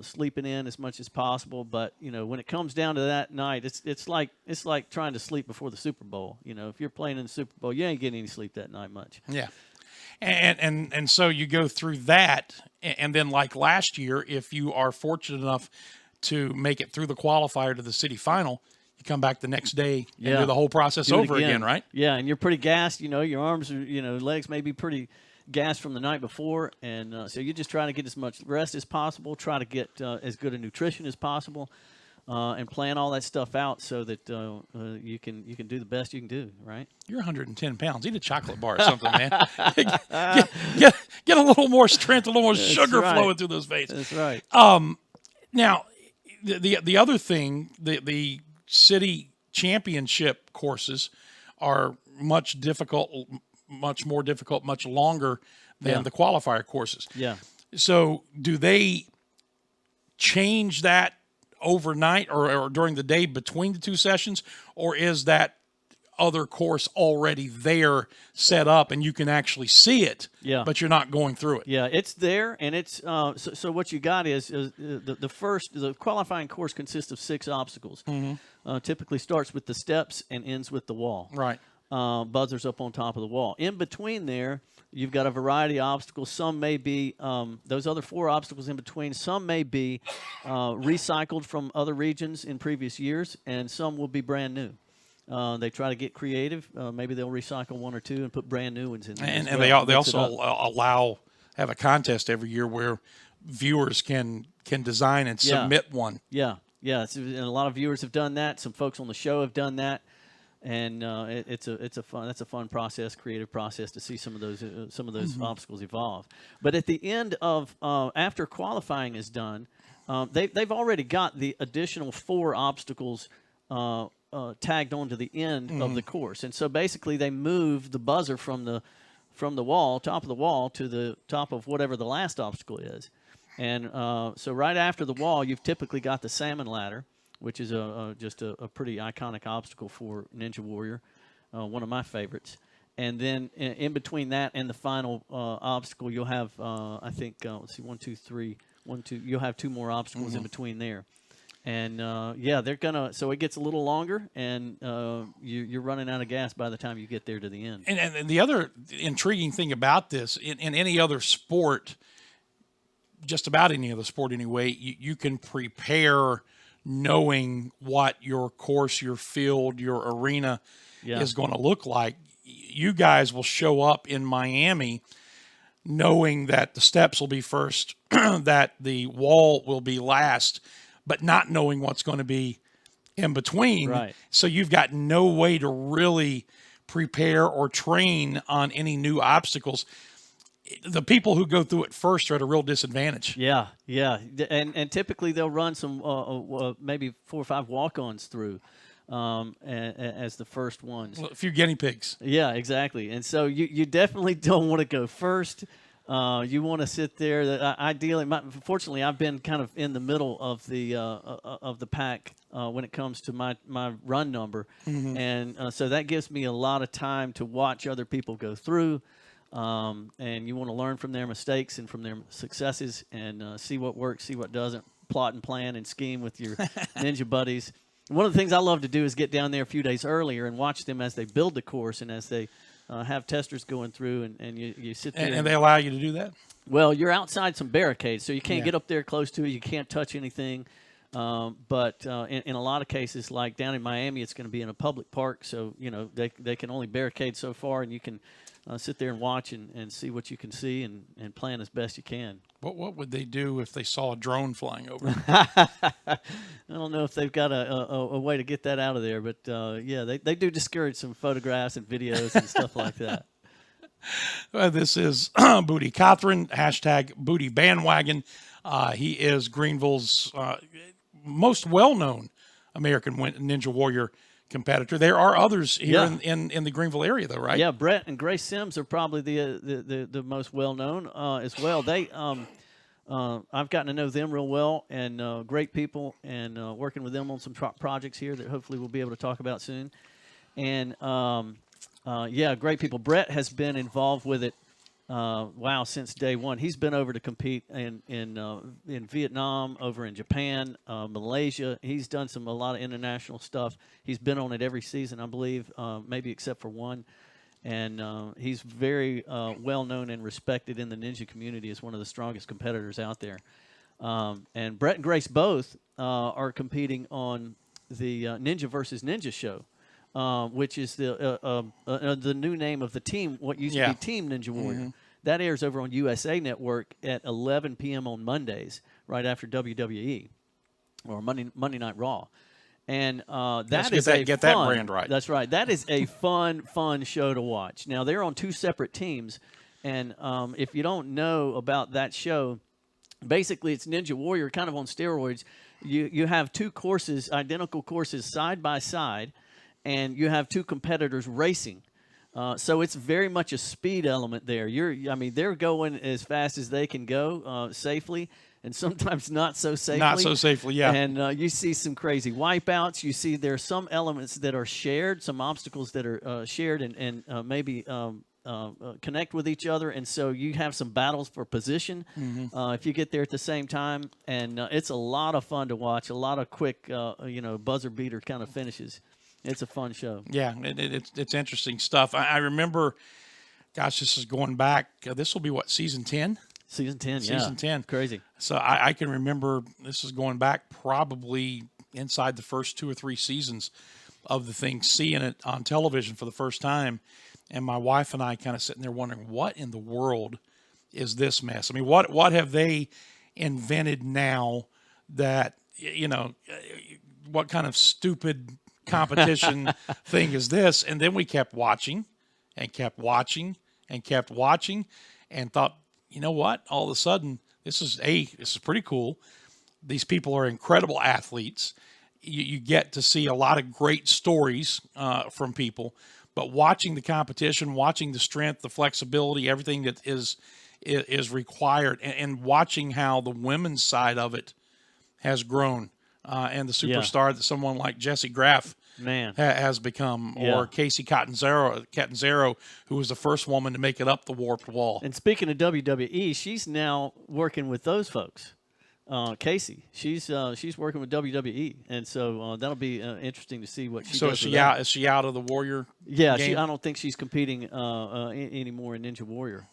sleeping in as much as possible. But when it comes down to that night, it's like trying to sleep before the Super Bowl. If you're playing in the Super Bowl, you ain't getting any sleep that night much. Yeah, and so you go through that, and then like last year, if you are fortunate enough to make it through the qualifier to the city final, you come back the next day and do the whole process over again, right? Yeah, and you're pretty gassed. Your arms are, legs may be pretty gassed from the night before, and so you're just trying to get as much rest as possible, try to get as good a nutrition as possible, and plan all that stuff out so that you can do the best you can do, right? You're 110 pounds. Eat a chocolate bar or something, man. Get a little more strength, a little more sugar flowing through those veins. That's right. Now, the other thing, the city championship courses are much more difficult, much longer than the qualifier courses. Yeah. So do they change that overnight or during the day between the two sessions, or is that other course already there set up, and you can actually see it. Yeah. But you're not going through it. Yeah, it's there, and it's so what you got is the qualifying course consists of 6 obstacles. Typically starts with the steps and ends with the wall. Right. Buzzers up on top of the wall. In between there, you've got a variety of obstacles. Some may be those other 4 obstacles in between. Some may be recycled from other regions in previous years, and some will be brand new. They try to get creative. Maybe they'll recycle 1 or 2 and put brand new ones in there. And well. they also have a contest every year where viewers can design and submit one. Yeah. And a lot of viewers have done that. Some folks on the show have done that, and that's a fun process, creative process to see some of those obstacles evolve. But at the end of after qualifying is done, they've already got the additional 4 obstacles tagged on to the end of the course, and so basically they move the buzzer from the top of the wall to the top of whatever the last obstacle is. And so right after the wall, you've typically got the salmon ladder, which is just a pretty iconic obstacle for Ninja Warrior, one of my favorites. And then in between that and the final obstacle, you'll have, I think, let's see, 1, 2, 3, 1, 2. You'll have 2 more obstacles in between there. And, they're going to – so it gets a little longer, and you're running out of gas by the time you get there to the end. And the other intriguing thing about this, in any other sport – just about any other sport anyway, you can prepare knowing what your course, your field, your arena is going to look like. You guys will show up in Miami knowing that the steps will be first, that the wall will be last, but not knowing what's going to be in between. Right. So you've got no way to really prepare or train on any new obstacles. The people who go through it first are at a real disadvantage. Yeah. And typically they'll run some maybe 4 or 5 walk-ons through as the first ones. Well, a few guinea pigs. Yeah, exactly. And so you definitely don't want to go first. You want to sit there. Ideally, fortunately, I've been kind of in the middle of the pack when it comes to my run number, and so that gives me a lot of time to watch other people go through. And you want to learn from their mistakes and from their successes, and see what works, see what doesn't, plot and plan and scheme with your ninja buddies. One of the things I love to do is get down there a few days earlier and watch them as they build the course and as they have testers going through, and you sit there. And they allow you to do that? Well, you're outside some barricades, so you can't get up there close to it. You can't touch anything. But in a lot of cases, like down in Miami, it's going to be in a public park, so they can only barricade so far, and you can sit there and watch and see what you can see and plan as best you can. What would they do if they saw a drone flying over? I don't know if they've got a way to get that out of there, but they do discourage some photographs and videos and stuff like that. This is Bootie Cothran, hashtag Bootie Bandwagon. He is Greenville's most well-known American Ninja Warrior competitor. There are others here in the Greenville area, though, right? Yeah, Brett and Grace Sims are probably the most well-known as well. They I've gotten to know them real well, and great people, and working with them on some projects here that hopefully we'll be able to talk about soon. And great people. Brett has been involved with it since day one. He's been over to compete in Vietnam, over in Japan, Malaysia. He's done a lot of international stuff. He's been on it every season, I believe, maybe except for one. And he's very well known and respected in the ninja community as one of the strongest competitors out there. And Brett and Grace both are competing on the Ninja versus Ninja show. Which is the new name of the team, what used to be Team Ninja Warrior. That airs over on USA Network at 11 p.m. on Mondays, right after WWE, or Monday Night Raw. And that brand right. That's right. That is a fun show to watch. Now, they're on 2 separate teams, and if you don't know about that show, basically it's Ninja Warrior kind of on steroids. You have 2 courses, identical courses, side by side, and you have 2 competitors racing. So it's very much a speed element there. They're going as fast as they can go safely, and sometimes not so safely. Not so safely, yeah. And you see some crazy wipeouts. You see there's some elements that are shared, some obstacles that are shared and maybe connect with each other. And so you have some battles for position if you get there at the same time. And it's a lot of fun to watch, a lot of quick, buzzer beater kind of finishes. It's a fun show. Yeah, it's interesting stuff. I remember, gosh, this is going back. This will be what, season 10? Season 10, Season 10. Crazy. So I can remember this is going back probably inside the first 2 or 3 seasons of the thing, seeing it on television for the first time. And my wife and I kind of sitting there wondering, what in the world is this mess? I mean, what have they invented now that, what kind of stupid competition thing is this? And then we kept watching and kept watching and kept watching and thought, you know what? All of a sudden, this is pretty cool. These people are incredible athletes. You get to see a lot of great stories from people, but watching the competition, watching the strength, the flexibility, everything that is required, and watching how the women's side of it has grown, and the superstar that someone like Jessie Graff has become, or Casey Catanzaro, who was the first woman to make it up the warped wall. And speaking of WWE, she's now working with those folks. Casey, she's working with WWE, and so that'll be interesting to see what she does. So is she out of the Warrior? Yeah, game? I don't think she's competing anymore in Ninja Warrior.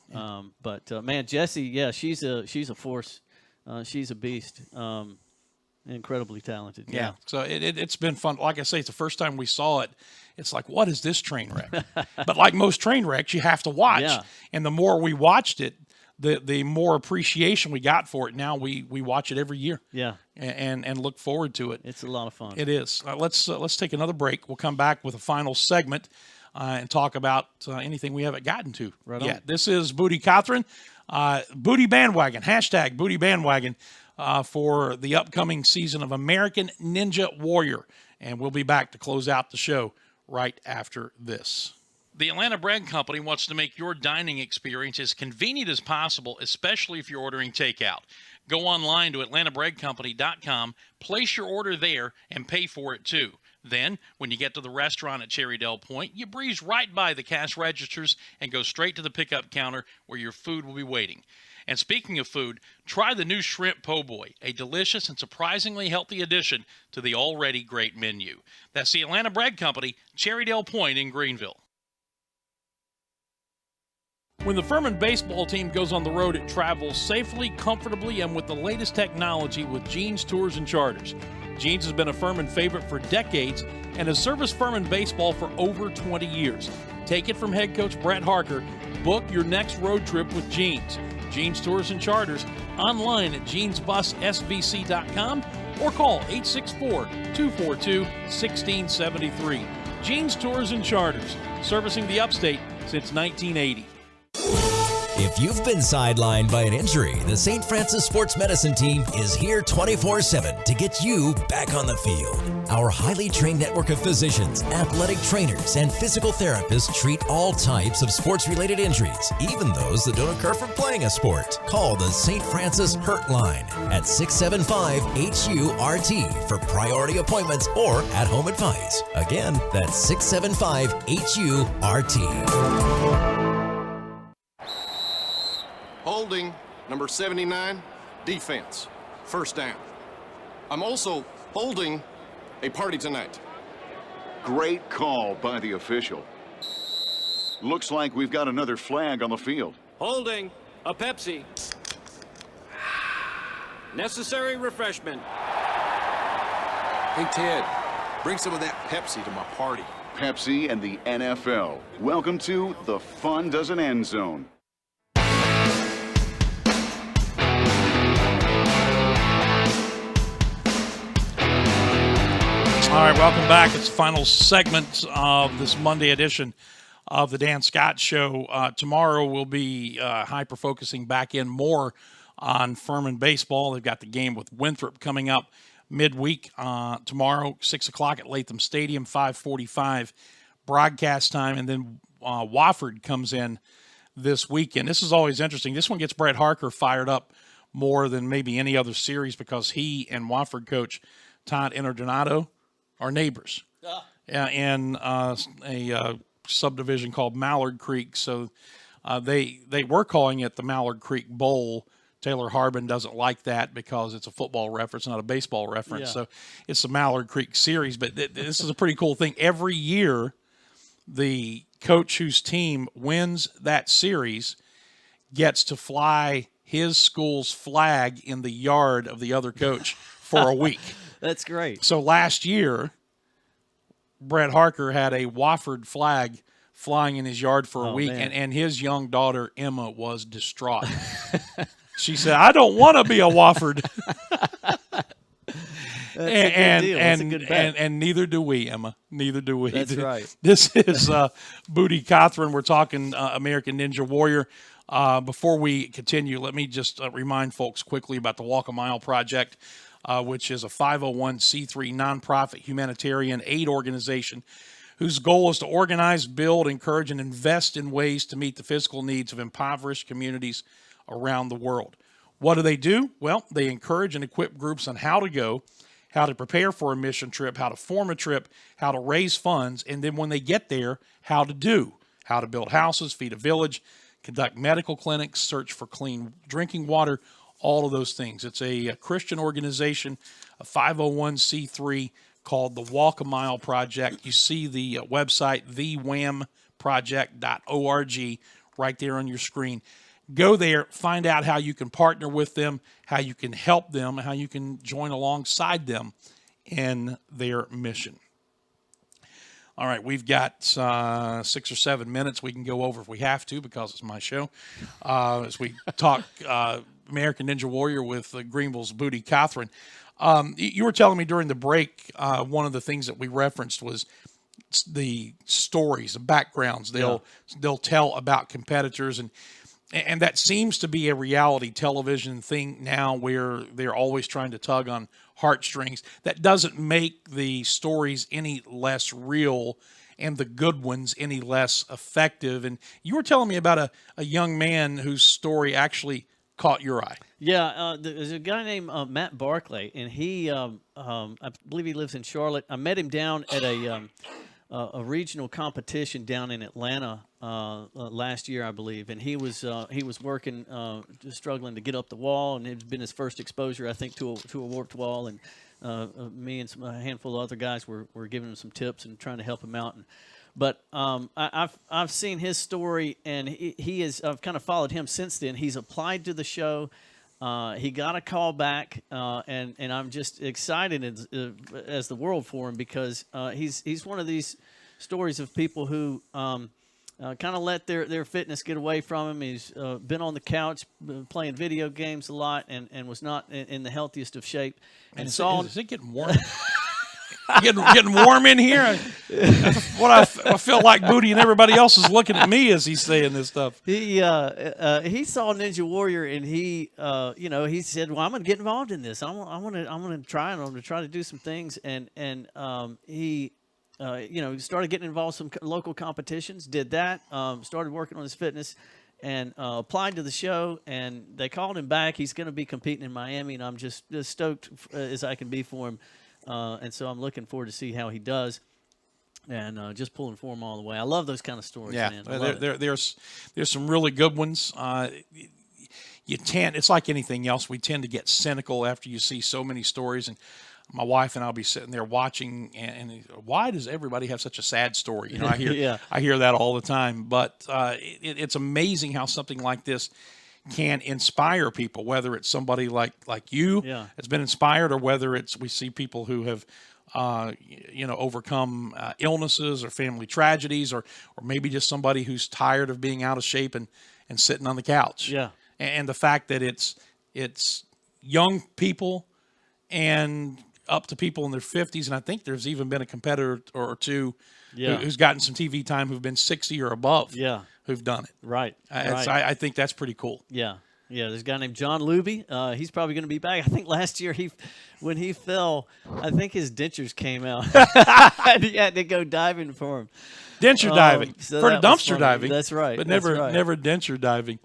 But man, Jessie, she's a force. She's a beast. Incredibly talented. Yeah. So it's been fun. Like I say, it's the first time we saw it. It's like, what is this train wreck? But like most train wrecks, you have to watch. Yeah. And the more we watched it, the more appreciation we got for it. Now we watch it every year. Yeah. And look forward to it. It's a lot of fun. It is. Let's take another break. We'll come back with a final segment and talk about anything we haven't gotten to yet. This is Bootie Cothran. Bootie Bandwagon. Hashtag Bootie Bandwagon. For the upcoming season of American Ninja Warrior. And we'll be back to close out the show right after this. The Atlanta Bread Company wants to make your dining experience as convenient as possible, especially if you're ordering takeout. Go online to atlantabreadcompany.com, place your order there, and pay for it too. Then, when you get to the restaurant at Cherrydale Point, you breeze right by the cash registers and go straight to the pickup counter where your food will be waiting. And speaking of food, try the new Shrimp Po' Boy, a delicious and surprisingly healthy addition to the already great menu. That's the Atlanta Bread Company, Cherrydale Point in Greenville. When the Furman baseball team goes on the road, it travels safely, comfortably, and with the latest technology with Jeans Tours and Charters. Jeans has been a Furman favorite for decades and has serviced Furman baseball for over 20 years. Take it from head coach Brett Harker. Book your next road trip with Jeans. Jeans Tours and Charters, online at jeansbussvc.com or call 864-242-1673. Jeans Tours and Charters, servicing the upstate since 1980. If you've been sidelined by an injury, the St. Francis Sports Medicine team is here 24/7 to get you back on the field. Our highly trained network of physicians, athletic trainers, and physical therapists treat all types of sports-related injuries, even those that don't occur from playing a sport. Call the St. Francis Hurt Line at 675-HURT for priority appointments or at-home advice. Again, that's 675-HURT. Holding, number 79, defense, first down. I'm also holding a party tonight. Great call by the official. Looks like we've got another flag on the field. Holding, a Pepsi. Necessary refreshment. Hey, Ted, bring some of that Pepsi to my party. Pepsi and the NFL. Welcome to the Fun Doesn't End Zone. All right, welcome back. It's the final segment of this Monday edition of the Dan Scott Show. Tomorrow we'll be hyper-focusing back in more on Furman baseball. They've got the game with Winthrop coming up midweek tomorrow, 6 o'clock at Latham Stadium, 5:45 broadcast time. And then Wofford comes in this weekend. This is always interesting. This one gets Brett Harker fired up more than maybe any other series because he and Wofford coach Todd Interdonato are neighbors in a subdivision called Mallard Creek. So they were calling it the Mallard Creek Bowl. Taylor Harbin doesn't like that because it's a football reference, not a baseball reference. Yeah. So it's the Mallard Creek series. But this is a pretty cool thing. Every year, the coach whose team wins that series gets to fly his school's flag in the yard of the other coach for a week. That's great. So last year, Brett Harker had a Wofford flag flying in his yard for a week, and his young daughter, Emma, was distraught. She said, I don't want to be a Wofford. That's a good deal. That's a good bet. And neither do we, Emma. Neither do we. That's right. This is Bootie Cothran. We're talking American Ninja Warrior. Before we continue, let me just remind folks quickly about the Walk a Mile Project, which is a 501c3 nonprofit humanitarian aid organization whose goal is to organize, build, encourage, and invest in ways to meet the physical needs of impoverished communities around the world. What do? Well, they encourage and equip groups on how to go, how to prepare for a mission trip, how to form a trip, how to raise funds, and then when they get there, how to build houses, feed a village, conduct medical clinics, search for clean drinking water, all of those things. It's a Christian organization, a 501c3 called the Walk a Mile Project. You see the website, thewhamproject.org, right there on your screen. Go there, find out how you can partner with them, how you can help them, how you can join alongside them in their mission. All right, we've got 6 or 7 minutes. We can go over if we have to because it's my show. As we talk American Ninja Warrior with Greenville's Bootie Cothran. You were telling me during the break, one of the things that we referenced was the stories, the backgrounds they'll tell about competitors, and that seems to be a reality television thing now where they're always trying to tug on heartstrings. That doesn't make the stories any less real and the good ones any less effective. And you were telling me about a young man whose story actually caught your eye. Yeah, there's a guy named Matt Barclay, and he, I believe he lives in Charlotte. I met him down at a regional competition down in Atlanta last year, I believe, and he was working, just struggling to get up the wall, and it's been his first exposure, I think, to a warped wall, and me and a handful of other guys were giving him some tips and trying to help him out. But I've seen his story, and I've kind of followed him since then. He's applied to the show. He got a call back, and I'm just excited as the world for him because he's one of these stories of people who kind of let their fitness get away from him. He's been on the couch playing video games a lot and was not in the healthiest of shape. And is it getting warm? getting warm in here. What I feel like Bootie and everybody else is looking at me as he's saying this stuff. He saw Ninja Warrior and he said, "Well, I'm going to get involved in this. I'm going to try to do some things." And he started getting involved in some local competitions. Did that. Started working on his fitness. And applied to the show, and they called him back. He's going to be competing in Miami, and I'm just as stoked as I can be for him. And so I'm looking forward to see how he does, and just pulling for him all the way. I love those kind of stories, man. There's some really good ones. It's like anything else. We tend to get cynical after you see so many stories, and my wife and I'll be sitting there watching, and why does everybody have such a sad story? I hear I hear that all the time. But it's amazing how something like this can inspire people, whether it's somebody like you that's been inspired, or whether we see people who have overcome illnesses or family tragedies, or maybe just somebody who's tired of being out of shape and sitting on the couch. Yeah. And the fact that it's young people and up to people in their 50s, and I think there's even been a competitor or two who's gotten some TV time who've been 60 or above who've done it. Right. I think that's pretty cool. Yeah. Yeah, there's a guy named John Luby. He's probably going to be back. I think last year when he fell, I think his dentures came out. He had to go diving for him. Denture diving. So for dumpster diving. That's right. But never denture diving.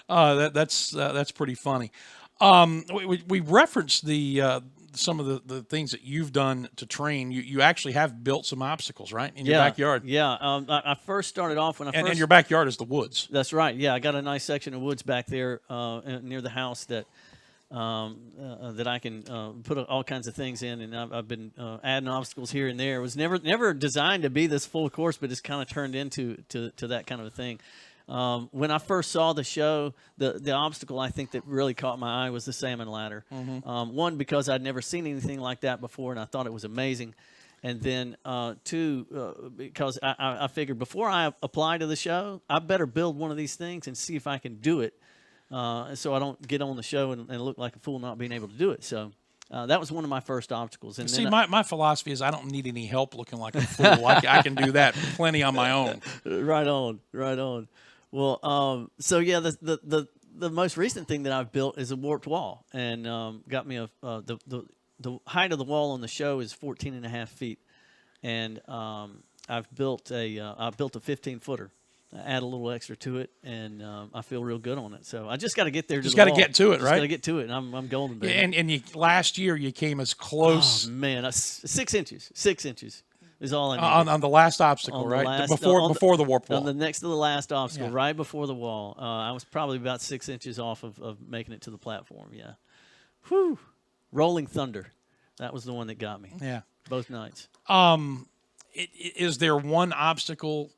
That's pretty funny. We referenced the some of the things that you've done to train. You actually have built some obstacles, right, in your backyard? Yeah. I first started off and your backyard is the woods. That's right. Yeah, I got a nice section of woods back there near the house that I can put all kinds of things in, and I've been adding obstacles here and there. It was never designed to be this full course, but it's kind of turned into that kind of a thing. When I first saw the show, the obstacle I think that really caught my eye was the salmon ladder. One, because I'd never seen anything like that before, and I thought it was amazing. And then two, because I figured before I apply to the show, I better build one of these things and see if I can do it, so I don't get on the show and look like a fool not being able to do it. So that was one of my first obstacles. And see, my philosophy is I don't need any help looking like a fool. I can do that plenty on my own. Right on. Well, so yeah, the most recent thing that I've built is a warped wall, and got me the height of the wall on the show is 14.5 feet, and I've built a 15-footer. I add a little extra to it, and I feel real good on it. So I just got to get there. Just got to get to it, right? Just got to get to it, and I'm golden, baby. And last year you came as close. Oh man, 6 inches. 6 inches. Is all I need. On the last obstacle, right? Before the warp wall. On the next to the last obstacle, right before the wall. I was probably about 6 inches off of making it to the platform, yeah. Whew. Rolling Thunder. That was the one that got me. Yeah. Both nights. Is there one obstacle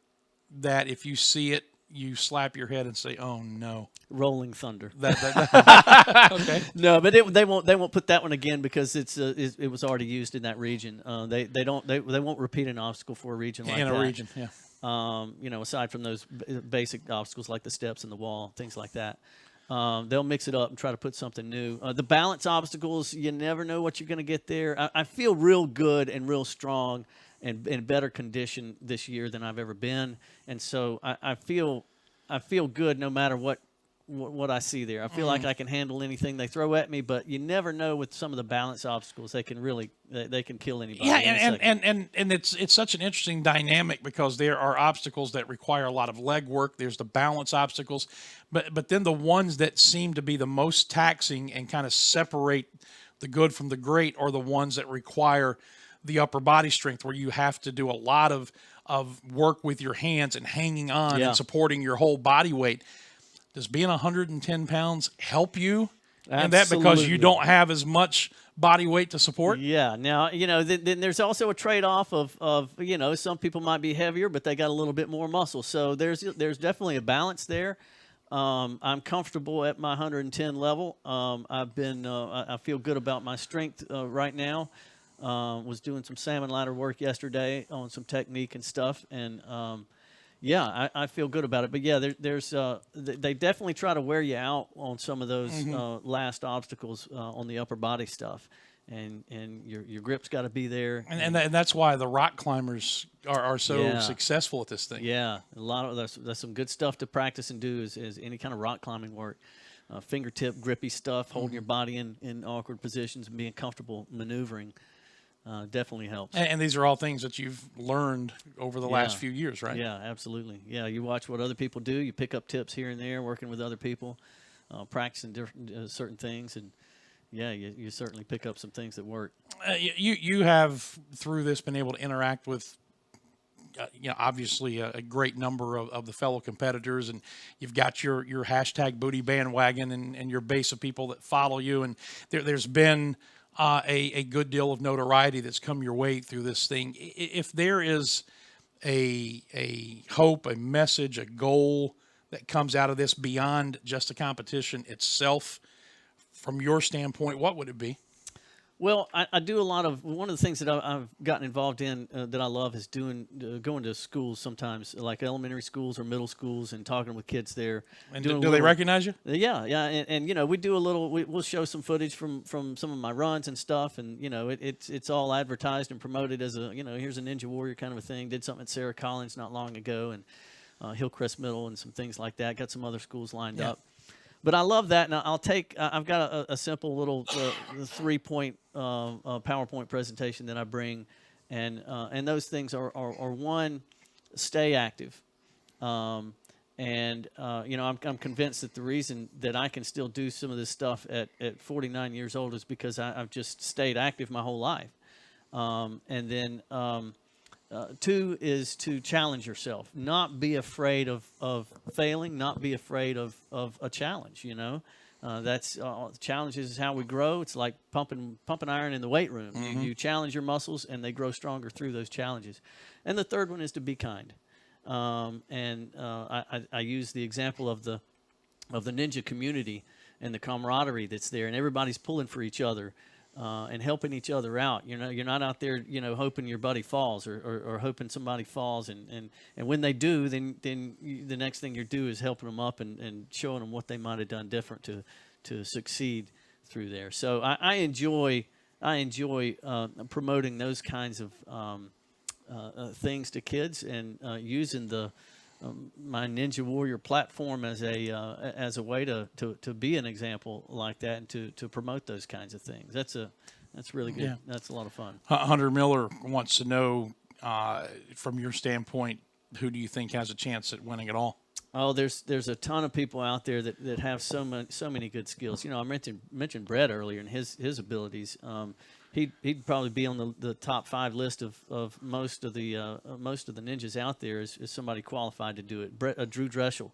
that if you see it, you slap your head and say, "Oh no"? Rolling Thunder. Okay. No, but they won't put that one again because it was already used in that region. They won't repeat an obstacle for a region like that. In a region, yeah. Aside from those basic obstacles like the steps and the wall, things like that. They'll mix it up and try to put something new. The balance obstacles, you never know what you're going to get there. I feel real good and real strong and in better condition this year than I've ever been, and so I feel good no matter what I see there. I feel like I can handle anything they throw at me, but you never know with some of the balance obstacles. They can really they can kill anybody. Yeah, and it's such an interesting dynamic because there are obstacles that require a lot of leg work. There's the balance obstacles, but then the ones that seem to be the most taxing and kind of separate the good from the great are the ones that require the upper body strength, where you have to do a lot of work with your hands and hanging on and supporting your whole body weight. Does being 110 pounds help you in that because you don't have as much body weight to support? Yeah. Now, then there's also a trade-off of some people might be heavier, but they got a little bit more muscle. So there's definitely a balance there. I'm comfortable at my 110 level. I feel good about my strength right now. Was doing some salmon ladder work yesterday on some technique and stuff, and I feel good about it. But yeah, they definitely try to wear you out on some of those last obstacles on the upper body stuff, and your grip's got to be there. And that's why the rock climbers are so successful at this thing. Yeah, a lot of that's some good stuff to practice and do is any kind of rock climbing work. Fingertip grippy stuff, holding your body in awkward positions and being comfortable maneuvering. Definitely helps. And these are all things that you've learned over the last few years, right? Yeah, absolutely. Yeah, you watch what other people do. You pick up tips here and there, working with other people, practicing different certain things, and you certainly pick up some things that work. You have through this been able to interact with, obviously a great number of the fellow competitors, and you've got your hashtag Bootie bandwagon and your base of people that follow you, and there's been a good deal of notoriety that's come your way through this thing. If there is a hope, a message, a goal that comes out of this beyond just the competition itself, from your standpoint, what would it be? Well, I do one of the things that I've gotten involved in that I love is going to schools sometimes, like elementary schools or middle schools, and talking with kids there. And do they recognize you? Yeah, and we do a little. We'll show some footage from some of my runs and stuff, and it's all advertised and promoted as here's a Ninja Warrior kind of a thing. Did something at Sarah Collins not long ago, and Hillcrest Middle and some things like that. Got some other schools lined up. But I love that, and I've got a simple little 3-point PowerPoint presentation that I bring, and those things are one, stay active, And I'm convinced that the reason that I can still do some of this stuff at 49 years old is because I've just stayed active my whole life. And then 2 is to challenge yourself, not be afraid of failing, not be afraid of a challenge. That's challenges is how we grow. It's like pumping iron in the weight room. Mm-hmm. You challenge your muscles, and they grow stronger through those challenges. And the third one is to be kind. I use the example of the ninja community and the camaraderie that's there, and everybody's pulling for each other and helping each other out. You're not out there, hoping your buddy falls or hoping somebody falls, and when they do, then the next thing you do is helping them up and showing them what they might have done different to succeed through there. So I enjoy promoting those kinds of things to kids, and using my Ninja Warrior platform as a way to be an example like that, and to promote those kinds of things. That's really good. Yeah. That's a lot of fun. Hunter Miller wants to know, from your standpoint, who do you think has a chance at winning it all? Oh, there's a ton of people out there that have so many good skills. I mentioned Brett earlier and his abilities. He'd probably be on the top 5 list of most of the ninjas out there is somebody qualified to do it. Drew Dreschel,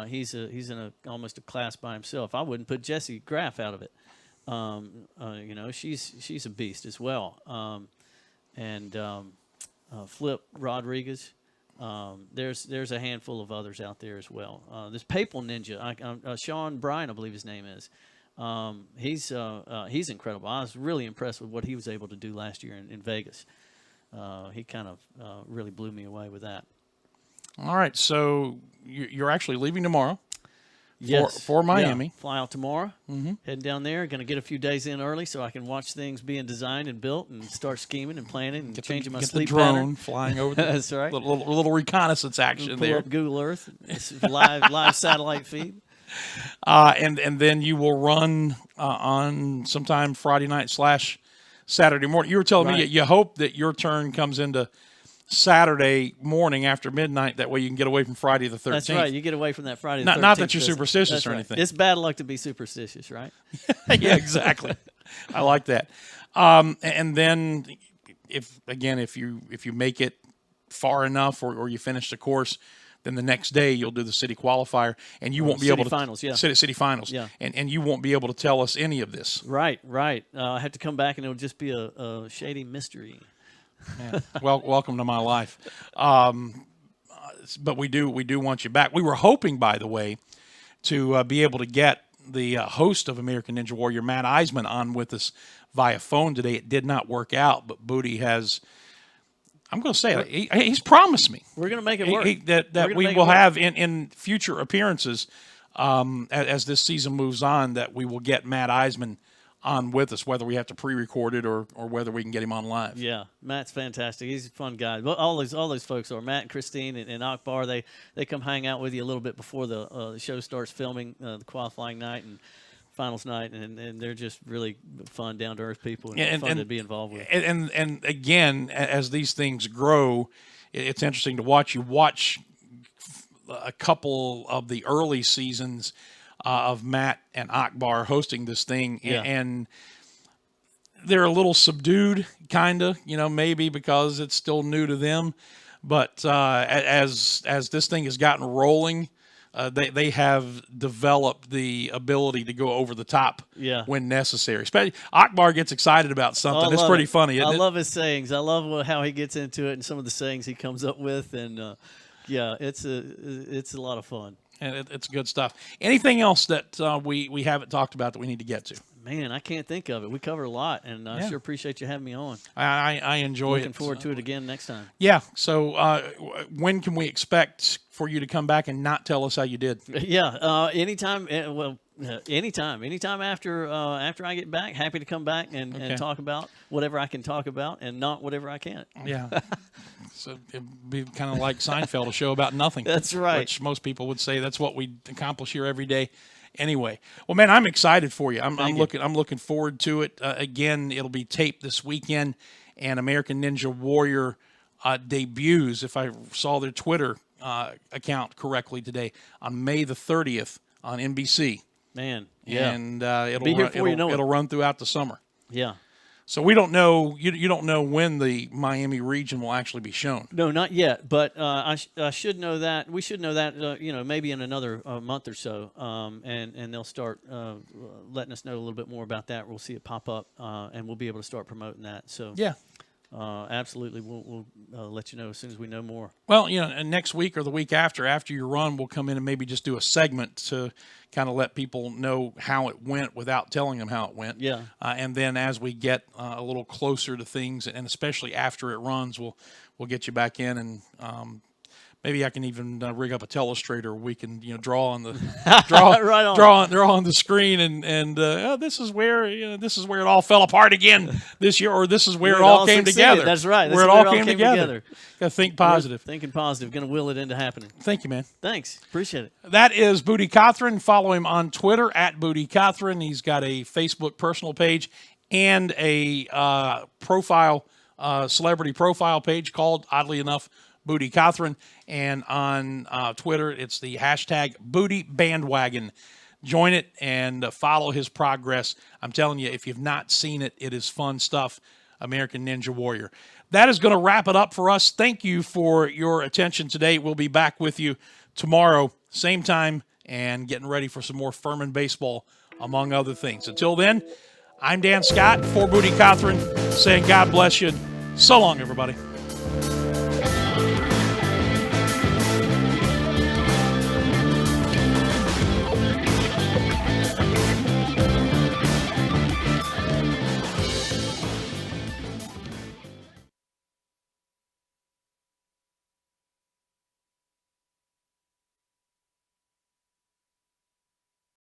he's in almost a class by himself. I wouldn't put Jessie Graff out of it. She's a beast as well. Flip Rodriguez. There's a handful of others out there as well. This Papal Ninja, Sean Bryan, I believe his name is. He's incredible. I was really impressed with what he was able to do last year in Vegas. He kind of really blew me away with that. All right, so you're actually leaving tomorrow. Yes. For Miami. Yeah. Fly out tomorrow. Mm-hmm. Heading down there. Going to get a few days in early so I can watch things being designed and built and start scheming and planning and changing my sleep pattern. Get the drone flying over. That's right. Little reconnaissance action pull there. Up Google Earth. It's live satellite feed. And then you will run on sometime Friday night / Saturday morning. You were telling me you hope that your turn comes into Saturday morning after midnight. That way you can get away from Friday the 13th. That's right. You get away from that Friday the 13th. Not that you're superstitious or right. anything. It's bad luck to be superstitious, right? Yeah, exactly. I like that. And then if you make it far enough or you finish the course, then the next day you'll do the city qualifier, and you won't be able to finals, yeah. city finals, yeah. And you won't be able to tell us any of this. Right. I have to come back, and it'll just be a shady mystery. Man, welcome to my life. But we do want you back. We were hoping, by the way, to be able to get the host of American Ninja Warrior, Matt Eisman, on with us via phone today. It did not work out, but Bootie has. I'm going to say it. He's promised me. We're going to make it work. That we will have in future appearances, as this season moves on, that we will get Matt Eisman on with us, whether we have to pre-record it or whether we can get him on live. Yeah, Matt's fantastic. He's a fun guy. Well, all those folks are. Matt and Christine and Akbar, they come hang out with you a little bit before the show starts filming, the qualifying night and finals night, and they're just really fun, down-to-earth people and fun to be involved with. And again, as these things grow, it's interesting to watch. You watch a couple of the early seasons of Matt and Akbar hosting this thing, and they're a little subdued, kind of, maybe because it's still new to them. But as this thing has gotten rolling, they have developed the ability to go over the top when necessary. Especially Akbar gets excited about something. It's pretty funny, isn't it? I love his sayings. I love how he gets into it and some of the sayings he comes up with. And, it's a lot of fun. And it's good stuff. Anything else that we haven't talked about that we need to get to? Man, I can't think of it. We covered a lot, and I sure appreciate you having me on. I enjoy it. Looking forward to it again next time. Yeah. So when can we expect for you to come back and not tell us how you did? Yeah. Anytime. Anytime after I get back, happy to come back and talk about whatever I can talk about and not whatever I can't. Yeah. So it'd be kind of like Seinfeld, a show about nothing. That's right. Which most people would say that's what we accomplish here every day. Anyway, well, man, I'm excited for you. I'm looking forward to it. Again, it'll be taped this weekend, and American Ninja Warrior debuts. If I saw their Twitter account correctly today, on May the 30th on NBC. Man, yeah. And it'll run throughout the summer. Yeah. So we don't know. You don't know when the Miami region will actually be shown. No, not yet. But I should know that. We should know that. Maybe in another month or so. And they'll start letting us know a little bit more about that. We'll see it pop up, and we'll be able to start promoting that. So yeah. Absolutely. We'll let you know as soon as we know more. Well, and next week or the week after your run, we'll come in and maybe just do a segment to kind of let people know how it went without telling them how it went. Yeah. And then as we get a little closer to things, and especially after it runs, we'll get you back in, and maybe I can even rig up a telestrator. We can draw on the draw on the screen, and this is where it all fell apart again this year, or this is where it all came together. That's right. Where it all came together. Got to think positive. We're thinking positive. Going to will it into happening. Thank you, man. Thanks. Appreciate it. That is Bootie Cothran. Follow him on Twitter at Bootie Cothran. He's got a Facebook personal page and a celebrity profile page called, oddly enough, Bootie Cothran. And on Twitter, it's the hashtag Bootie Bandwagon. Join it and follow his progress. I'm telling you, if you've not seen it, it is fun stuff. American Ninja Warrior. That is going to wrap it up for us. Thank you for your attention today. We'll be back with you tomorrow, same time, and getting ready for some more Furman baseball, among other things. Until then, I'm Dan Scott for Bootie Cothran, saying God bless you. So long, everybody.